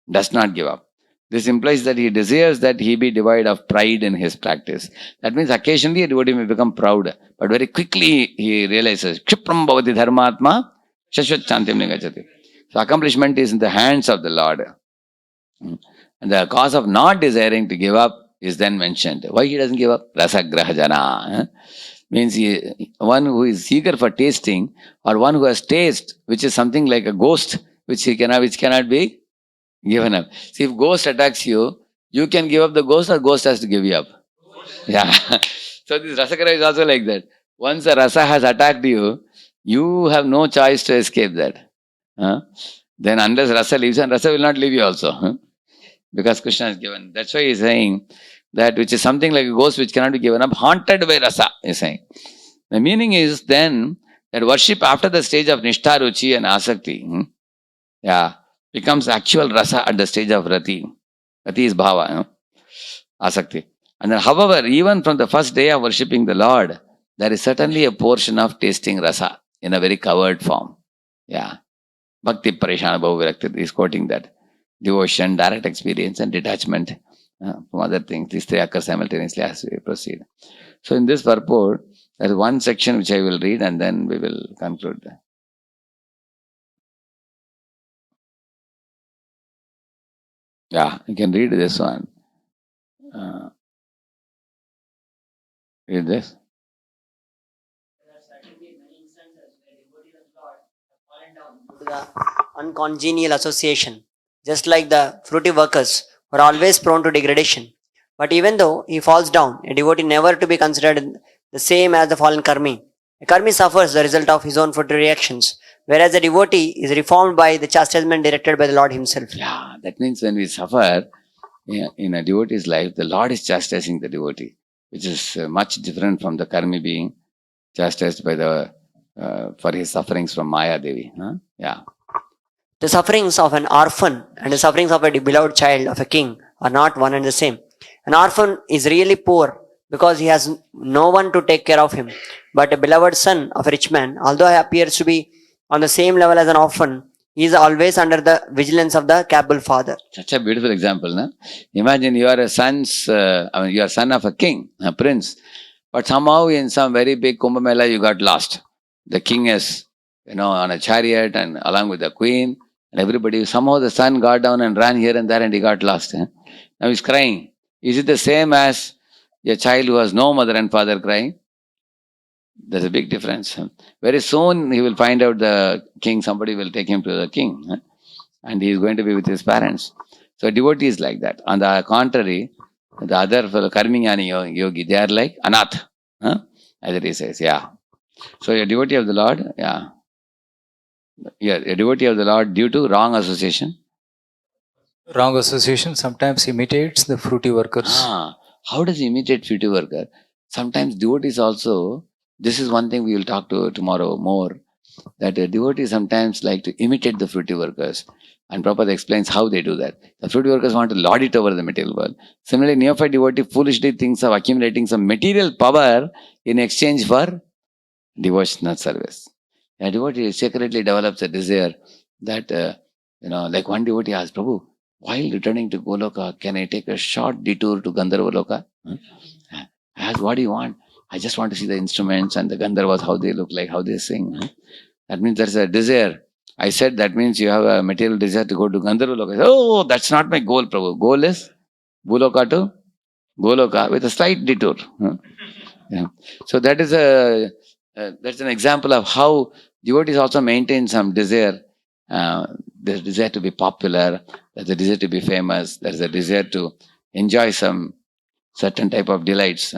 does not give up. This implies that he desires that he be devoid of pride in his practice. That means occasionally a devotee may become proud, but very quickly he realizes, Kshipram bhavati dharmatma, shashvat chantim nigachati. So accomplishment is in the hands of the Lord. And the cause of not desiring to give up is then mentioned. Why he doesn't give up? Rasa grahajana. Means one who is eager for tasting, or one who has taste, which is something like a ghost, which cannot be given up. See, if ghost attacks you, you can give up the ghost, or ghost has to give you up. Yeah. So this rasakara is also like that. Once a rasa has attacked you, you have no choice to escape that. Then unless rasa leaves, and rasa will not leave you also. Because Krishna is given. That's why he is saying that which is something like a ghost which cannot be given up, haunted by rasa, he is saying. The meaning is then that worship after the stage of nishtha, ruchi and asakti, becomes actual rasa at the stage of rati. Rati is bhava, asakti. And then, however, even from the first day of worshipping the Lord, there is certainly a portion of tasting rasa in a very covered form. Yeah. Bhakti Parishana Bhavu Virakti is quoting that. Devotion, direct experience, and detachment from other things. These three occur simultaneously as we proceed. So in this purport, there is one section which I will read and then we will conclude. Yeah, you can read this one. Read this. There are certainly many instances where devotees of God have fallen down to the uncongenial association, just like the fruity workers who are always prone to degradation. But even though he falls down, a devotee never to be considered the same as the fallen karmi. A karmi suffers the result of his own fruity reactions, whereas a devotee is reformed by the chastisement directed by the Lord himself. Yeah, that means when we suffer in a devotee's life, the Lord is chastising the devotee, which is much different from the karmi being chastised by for his sufferings from Maya Devi. Yeah. The sufferings of an orphan and the sufferings of a beloved child of a king are not one and the same. An orphan is really poor because he has no one to take care of him. But a beloved son of a rich man, although he appears to be on the same level as an orphan, he is always under the vigilance of the capable father. Such a beautiful example, no? Imagine you are you are son of a king, a prince, but somehow in some very big Kumbh Mela you got lost. The king is, on a chariot and along with the queen and everybody. Somehow the son got down and ran here and there and he got lost. Now he's crying. Is it the same as a child who has no mother and father crying? There's a big difference. Very soon he will find out the king, somebody will take him to the king. And he is going to be with his parents. So devotee is like that. On the contrary, the other fellow, Karminyani yogi, they are like anath. As it says, yeah. So a devotee of the Lord, yeah. Yeah, a devotee of the Lord due to wrong association. Wrong association sometimes imitates the fruity workers. How does he imitate fruity worker? Sometimes devotees also, this is one thing we will talk to tomorrow more, that a devotee sometimes like to imitate the fruity workers. And Prabhupada explains how they do that. The fruity workers want to lord it over the material world. Similarly, neophyte devotee foolishly thinks of accumulating some material power in exchange for devotional service. A devotee secretly develops a desire that, like one devotee asked, Prabhu, while returning to Goloka, can I take a short detour to Gandharva Loka? I asked, what do you want? I just want to see the instruments and the Gandharvas, how they look like, how they sing. That means there's a desire. I said, that means you have a material desire to go to Gandharva Loka. Said, oh, that's not my goal, Prabhu. Goal is Bhuloka to Goloka with a slight detour. Yeah. So that is that's an example of how devotees also maintain some desire. There's a desire to be popular, there's a desire to be famous, there's a desire to enjoy some certain type of delights.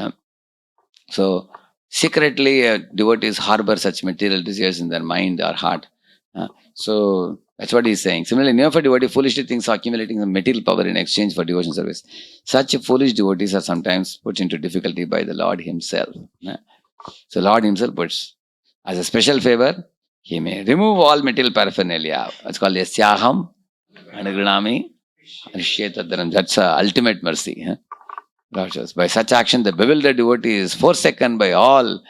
So secretly devotees harbor such material desires in their mind or heart. So that's what he's saying. Similarly, neophyte devotee foolishly thinks of accumulating some material power in exchange for devotion service. Such foolish devotees are sometimes put into difficulty by the Lord himself. So Lord himself puts, as a special favor, he may remove all material paraphernalia. It's called Yasyaham Anagranami Rishyetadaram. That's ultimate mercy. By such action, the bewildered devotee is forsaken by all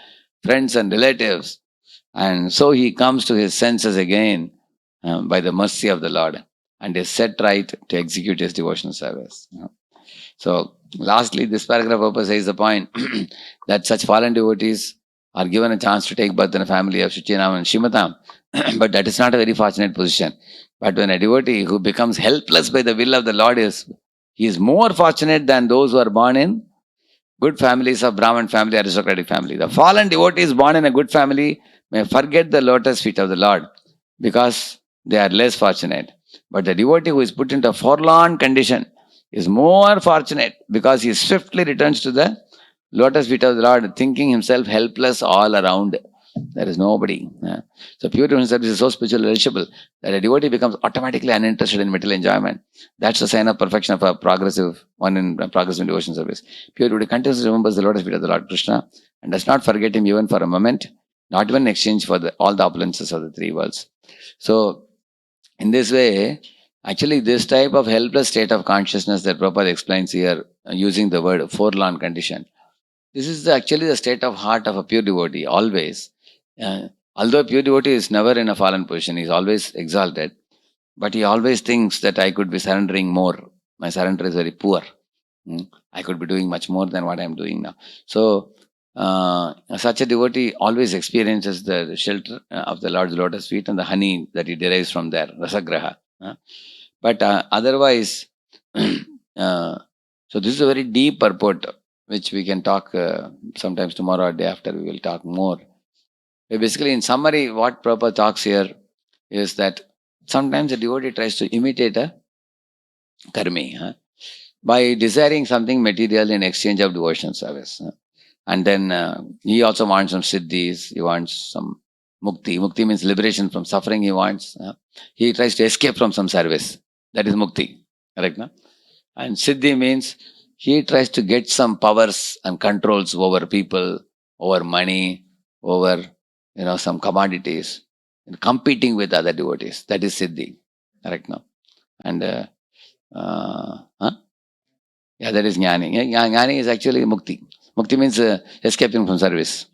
friends and relatives. And so he comes to his senses again by the mercy of the Lord. and is set right to execute his devotional service. So, lastly, this paragraph purpose says the point that such fallen devotees are given a chance to take birth in a family of Shuchinam and Shimatam, but that is not a very fortunate position. But when a devotee who becomes helpless by the will of the Lord he is more fortunate than those who are born in good families of Brahmin family, aristocratic family. The fallen devotee is born in a good family may forget the lotus feet of the Lord because they are less fortunate. But the devotee who is put into a forlorn condition is more fortunate because he swiftly returns to the lotus feet of the Lord, thinking himself helpless all around. There is nobody. So pure devotional service is so spiritually relishable that a devotee becomes automatically uninterested in material enjoyment. That's the sign of perfection of a progressive devotional service. Pure devotee continuously remembers the lotus feet of the Lord Krishna and does not forget him even for a moment, not even in exchange for all the opulences of the three worlds. So, in this way, actually, this type of helpless state of consciousness that Prabhupada explains here using the word forlorn condition, this is actually the state of heart of a pure devotee, always. Although a pure devotee is never in a fallen position, he is always exalted, but he always thinks that I could be surrendering more. My surrender is very poor. I could be doing much more than what I am doing now. So, such a devotee always experiences the shelter of the Lord's lotus feet and the honey that he derives from there, rasagraha. But otherwise, so this is a very deep purport, which we can talk sometimes tomorrow or day after. We will talk more. Basically, in summary, what Prabhupada talks here is that sometimes a devotee tries to imitate a karmi by desiring something material in exchange of devotional service. And then he also wants some siddhis, he wants some mukti. Mukti means liberation from suffering he wants. He tries to escape from some service. That is mukti. Correct? No? And siddhi means he tries to get some powers and controls over people, over money, over some commodities, and competing with other devotees. That is siddhi. Correct? No? And yeah, that is jnani. Jnani is actually mukti. Mukti means escaping from service.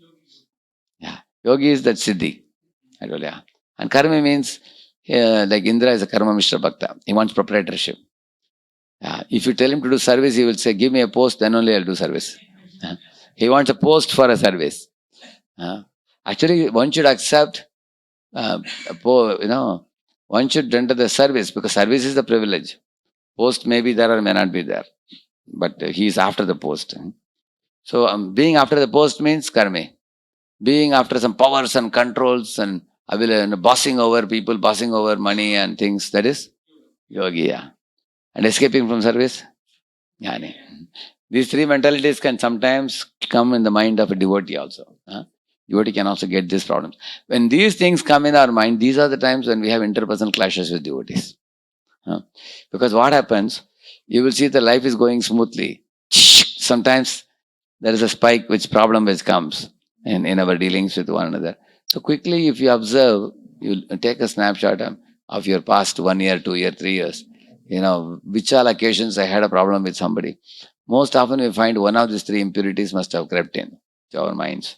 Yeah. Yogi is that siddhi. I told you. Yeah. And karma means, like Indra is a karma mishra bhakta. He wants proprietorship. If you tell him to do service, he will say, give me a post, then only I'll do service. He wants a post for a service. Actually, one should accept, one should render the service because service is the privilege. Post may be there or may not be there. But he is after the post. So being after the post means karma. Being after some powers and controls and bossing over people, bossing over money and things, that is yogi. Yeah. And escaping from service, jnani. These three mentalities can sometimes come in the mind of a devotee also. Devotee can also get these problems. When these things come in our mind, these are the times when we have interpersonal clashes with devotees. Because what happens, you will see the life is going smoothly. Sometimes there is a spike problem which comes in our dealings with one another. So quickly, if you observe, you take a snapshot of your past 1 year, 2 year, 3 years. Which all occasions I had a problem with somebody. Most often we find one of these three impurities must have crept in to our minds.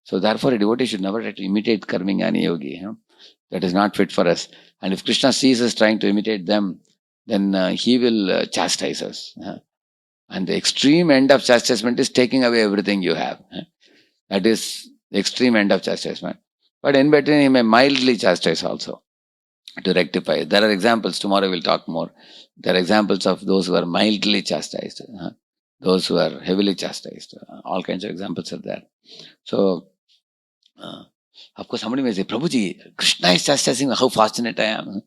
So therefore, a devotee should never try to imitate karmi jnani yogi. That is not fit for us. And if Krishna sees us trying to imitate them, then he will chastise us. And the extreme end of chastisement is taking away everything you have. That is the extreme end of chastisement. But in between, he may mildly chastise also to rectify. There are examples. Tomorrow we'll talk more. There are examples of those who are mildly chastised, those who are heavily chastised. All kinds of examples are there. So, of course, somebody may say, Prabhuji, Krishna is chastising me. How fortunate I am.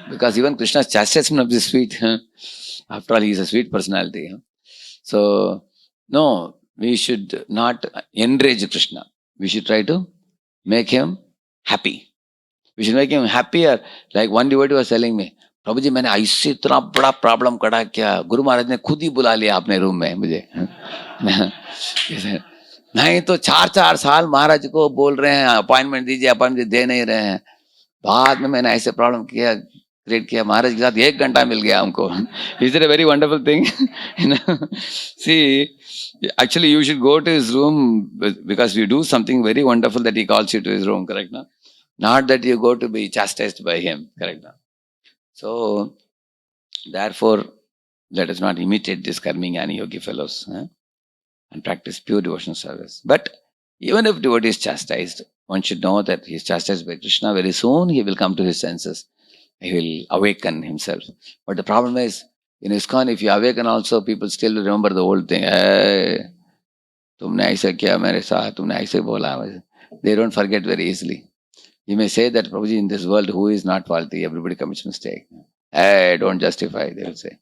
Because even Krishna's chastisement of the sweet. After all, he is a sweet personality. So, no, we should not enrage Krishna. We should try to make him happy. We should make him happier. Like one devotee was telling me, Prabhuji, मैंने ऐसे इतना बड़ा problem करा क्या गुरु महाराज ने खुद ही बुला लिया अपने रूम में मुझे. नहीं तो 4 साल महाराज को बोल रहे हैं अपॉइंटमेंट दीजिए, अपॉइंटमेंट दे नहीं रहे हैं. बाद में मैंने ऐसे प्रॉब्लम क्रिएट किया, महाराज के साथ 1 घंटा मिल गया हमको. Is it a very wonderful thing? See, actually you should go to his room because you do something very wonderful that he calls you to his room, correct? No? Not that you go to be chastised by him, correct? No? So, therefore, let us not imitate these karmi jnani yogi fellows and practice pure devotional service. But even if devotee is chastised, one should know that he is chastised by Krishna. Very soon he will come to his senses. He will awaken himself. But the problem is, in ISKCON, if you awaken also, people still remember the old thing. Hey, तुमने ऐसा किया मेरे साथ, तुमने ऐसे बोला. They don't forget very easily. You may say that, Prabhuji, in this world, who is not faulty? Everybody commits mistake. Hey, don't justify, they will say.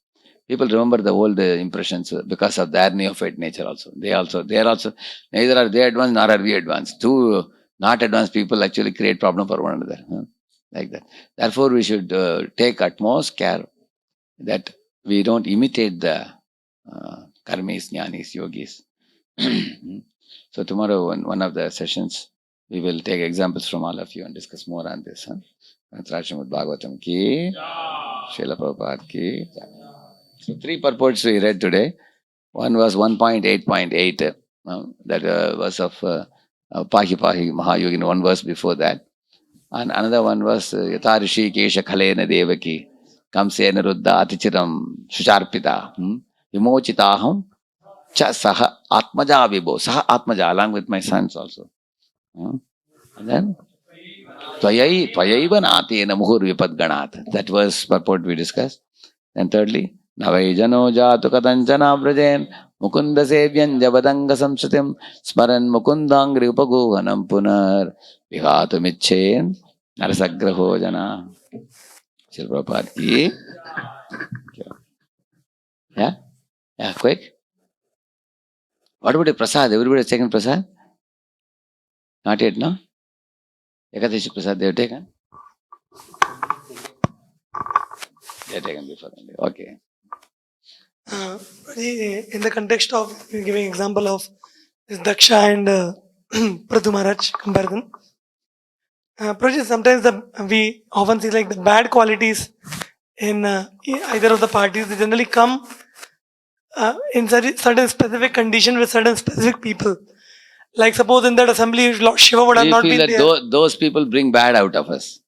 People remember the old impressions because of their neophyte nature also. They are also, neither are they advanced nor are we advanced. Two not advanced people actually create problem for one another. Like that. Therefore, we should take utmost care that we don't imitate the karmis, jnanis, yogis. So tomorrow, in one of the sessions, we will take examples from all of you and discuss more on this. Radheshyamdas Bhagavatam ki, Srila Prabhupada ki. So 3 purports we read today. One was 1.8.8. That was of Pahi Pahi Mahayogin, one verse before that. And another one was Yatha Rishi Kesha Khalena Devaki Kamsena Ruddha Atichiram Shucharpita Vimochitaham Cha Saha Atmaja Vibho. Saha Atmaja, along with my sons also. And then Tvayaiva Natena Muhur Vipadganat. That was purport we discussed. And thirdly, Navaijano Jatu Katanchana Brajen Mukunda Sevyan Javadanga Samsatim Smaran Mukundang Ripaguhanam Punar Vihatu Michen Narasagraho Jana. Srila Prabhupada ki. Yeah? Yeah, quick. What about the prasad? Everybody has taken prasad? Not yet, no? Ekadashi prasad they have taken? They have taken before. Okay. In the context of giving example of this Daksha and Prathu Maharaj comparison, Prabhuji, sometimes we often see like the bad qualities in either of the parties. They generally come in certain specific condition with certain specific people. Like suppose in that assembly, Lord Shiva would have We not feel been that there. those people bring bad out of us.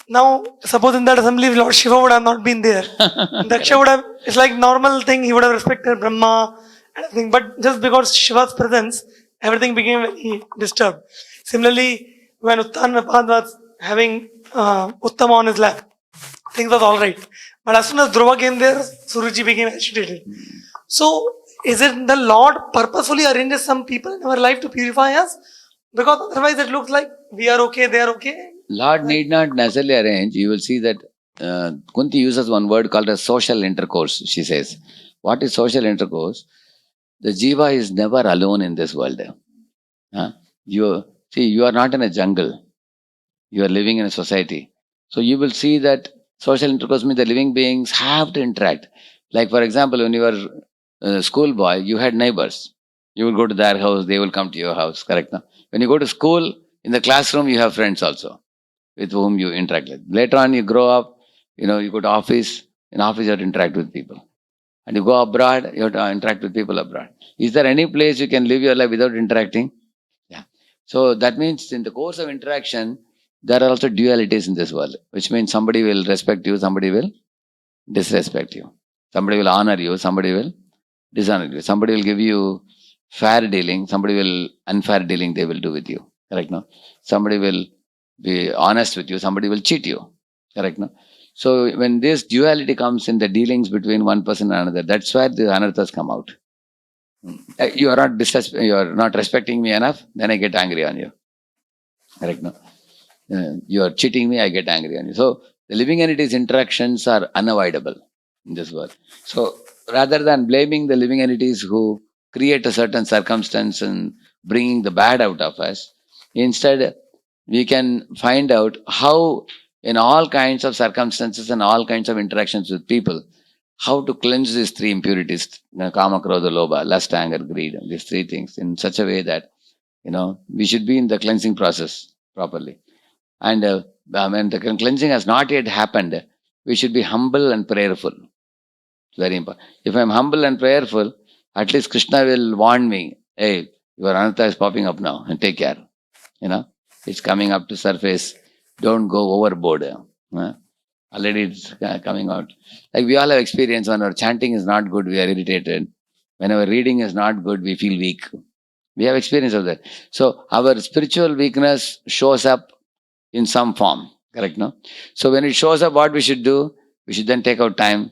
Now, suppose in that assembly, Lord Shiva would have not been there. Daksha would have, it's like normal thing, he would have respected Brahma and everything. But just because Shiva's presence, everything became very disturbed. Similarly, when Uttanapad was having Uttama on his lap, things was alright. But as soon as Dhruva came there, Suruchi became agitated. So, is it the Lord purposefully arranges some people in our life to purify us? Because otherwise it looks like we are okay, they are okay. Lord need not necessarily arrange. You will see that Kunti uses one word called as social intercourse, she says. What is social intercourse? The jiva is never alone in this world. You are not in a jungle. You are living in a society. So you will see that social intercourse means the living beings have to interact. Like for example, when you were a schoolboy, you had neighbors. You will go to their house, they will come to your house, correct? No? When you go to school, in the classroom, you have friends also with whom you interact with. Later on, you grow up, you go to office. In office, you have to interact with people. And you go abroad, you have to interact with people abroad. Is there any place you can live your life without interacting? Yeah. So that means in the course of interaction, there are also dualities in this world, which means somebody will respect you, somebody will disrespect you. Somebody will honor you, somebody will dishonor you. Somebody will give you fair dealing, somebody will unfair dealing they will do with you. Correct, no? Somebody will be honest with you, somebody will cheat you. Correct, no? So when this duality comes in the dealings between one person and another, that's where the anarthas come out. You are not respecting me enough, then I get angry on you. Correct, no? You are cheating me, I get angry on you. So the living entities' interactions are unavoidable in this world. So rather than blaming the living entities who create a certain circumstance and bringing the bad out of us, instead we can find out how in all kinds of circumstances and all kinds of interactions with people, how to cleanse these 3 impurities, kama, krodha, lobha, lust, anger, greed, these 3 things in such a way that, we should be in the cleansing process properly. And when the cleansing has not yet happened, we should be humble and prayerful. It's very important. If I'm humble and prayerful, at least Krishna will warn me, hey, your anartha is popping up now, and take care. It's coming up to surface. Don't go overboard. Already it's coming out. Like we all have experience when our chanting is not good, we are irritated. When our reading is not good, we feel weak. We have experience of that. So our spiritual weakness shows up in some form. Correct, no? So when it shows up, what we should do? We should then take our time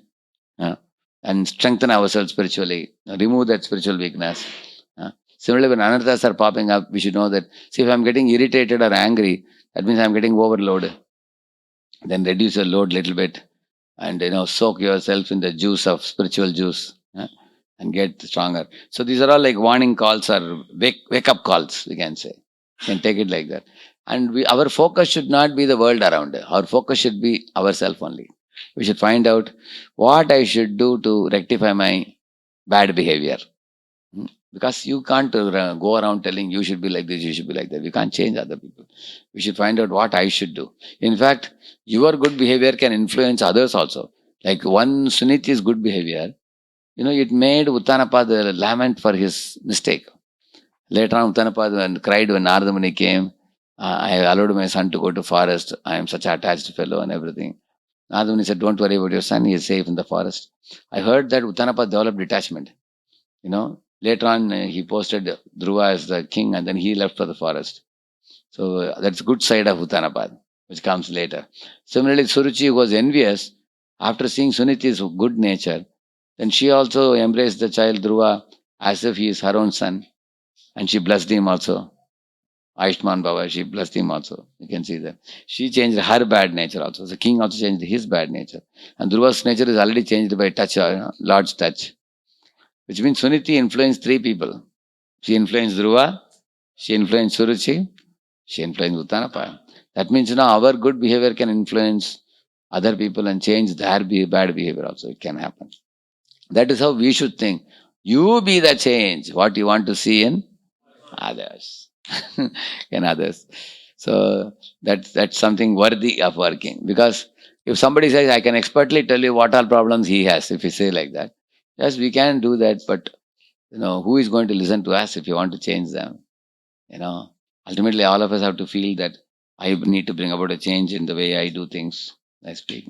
uh, and strengthen ourselves spiritually. Remove that spiritual weakness. Similarly, when anarthas are popping up, we should know that, see, if I'm getting irritated or angry, that means I'm getting overloaded. Then reduce your load little bit and soak yourself in the juice of spiritual juice and get stronger. So these are all like warning calls or wake up calls, we can say. You can take it like that. And our focus should not be the world around. Our focus should be ourselves only. We should find out what I should do to rectify my bad behavior. Because you can't go around telling you should be like this, you should be like that. We can't change other people. We should find out what I should do. In fact, your good behavior can influence others also. Like one Suniti's good behavior, it made Uttanapad lament for his mistake. Later on, Uttanapad cried when Narada Muni came. I allowed my son to go to forest. I am such an attached fellow and everything. Narada Muni said, don't worry about your son. He is safe in the forest. I heard that Uttanapad developed detachment. Later on, he posted Dhruva as the king and then he left for the forest. So that's good side of Uttanapad, which comes later. Similarly, Suruchi, who was envious, after seeing Suniti's good nature, then she also embraced the child Dhruva as if he is her own son. And she blessed him also. Ayushman Baba, she blessed him also. You can see that. She changed her bad nature also. The king also changed his bad nature. And Dhruva's nature is already changed by touch, Lord's touch. Which means Suniti influenced three people. She influenced Dhruva, she influenced Suruchi, she influenced Uttanapaya. That means our good behavior can influence other people and change their bad behavior also. It can happen. That is how we should think. You be the change, what you want to see in others. In others. So that's something worthy of working. Because if somebody says, I can expertly tell you what all problems he has, if you say like that, yes, we can do that, but who is going to listen to us if you want to change them? Ultimately all of us have to feel that I need to bring about a change in the way I do things. I speak.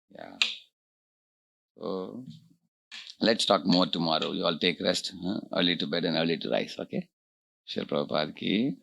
Yeah. So let's talk more tomorrow. You all take rest. Early to bed and early to rise. Okay? Shri Prabhupada ki.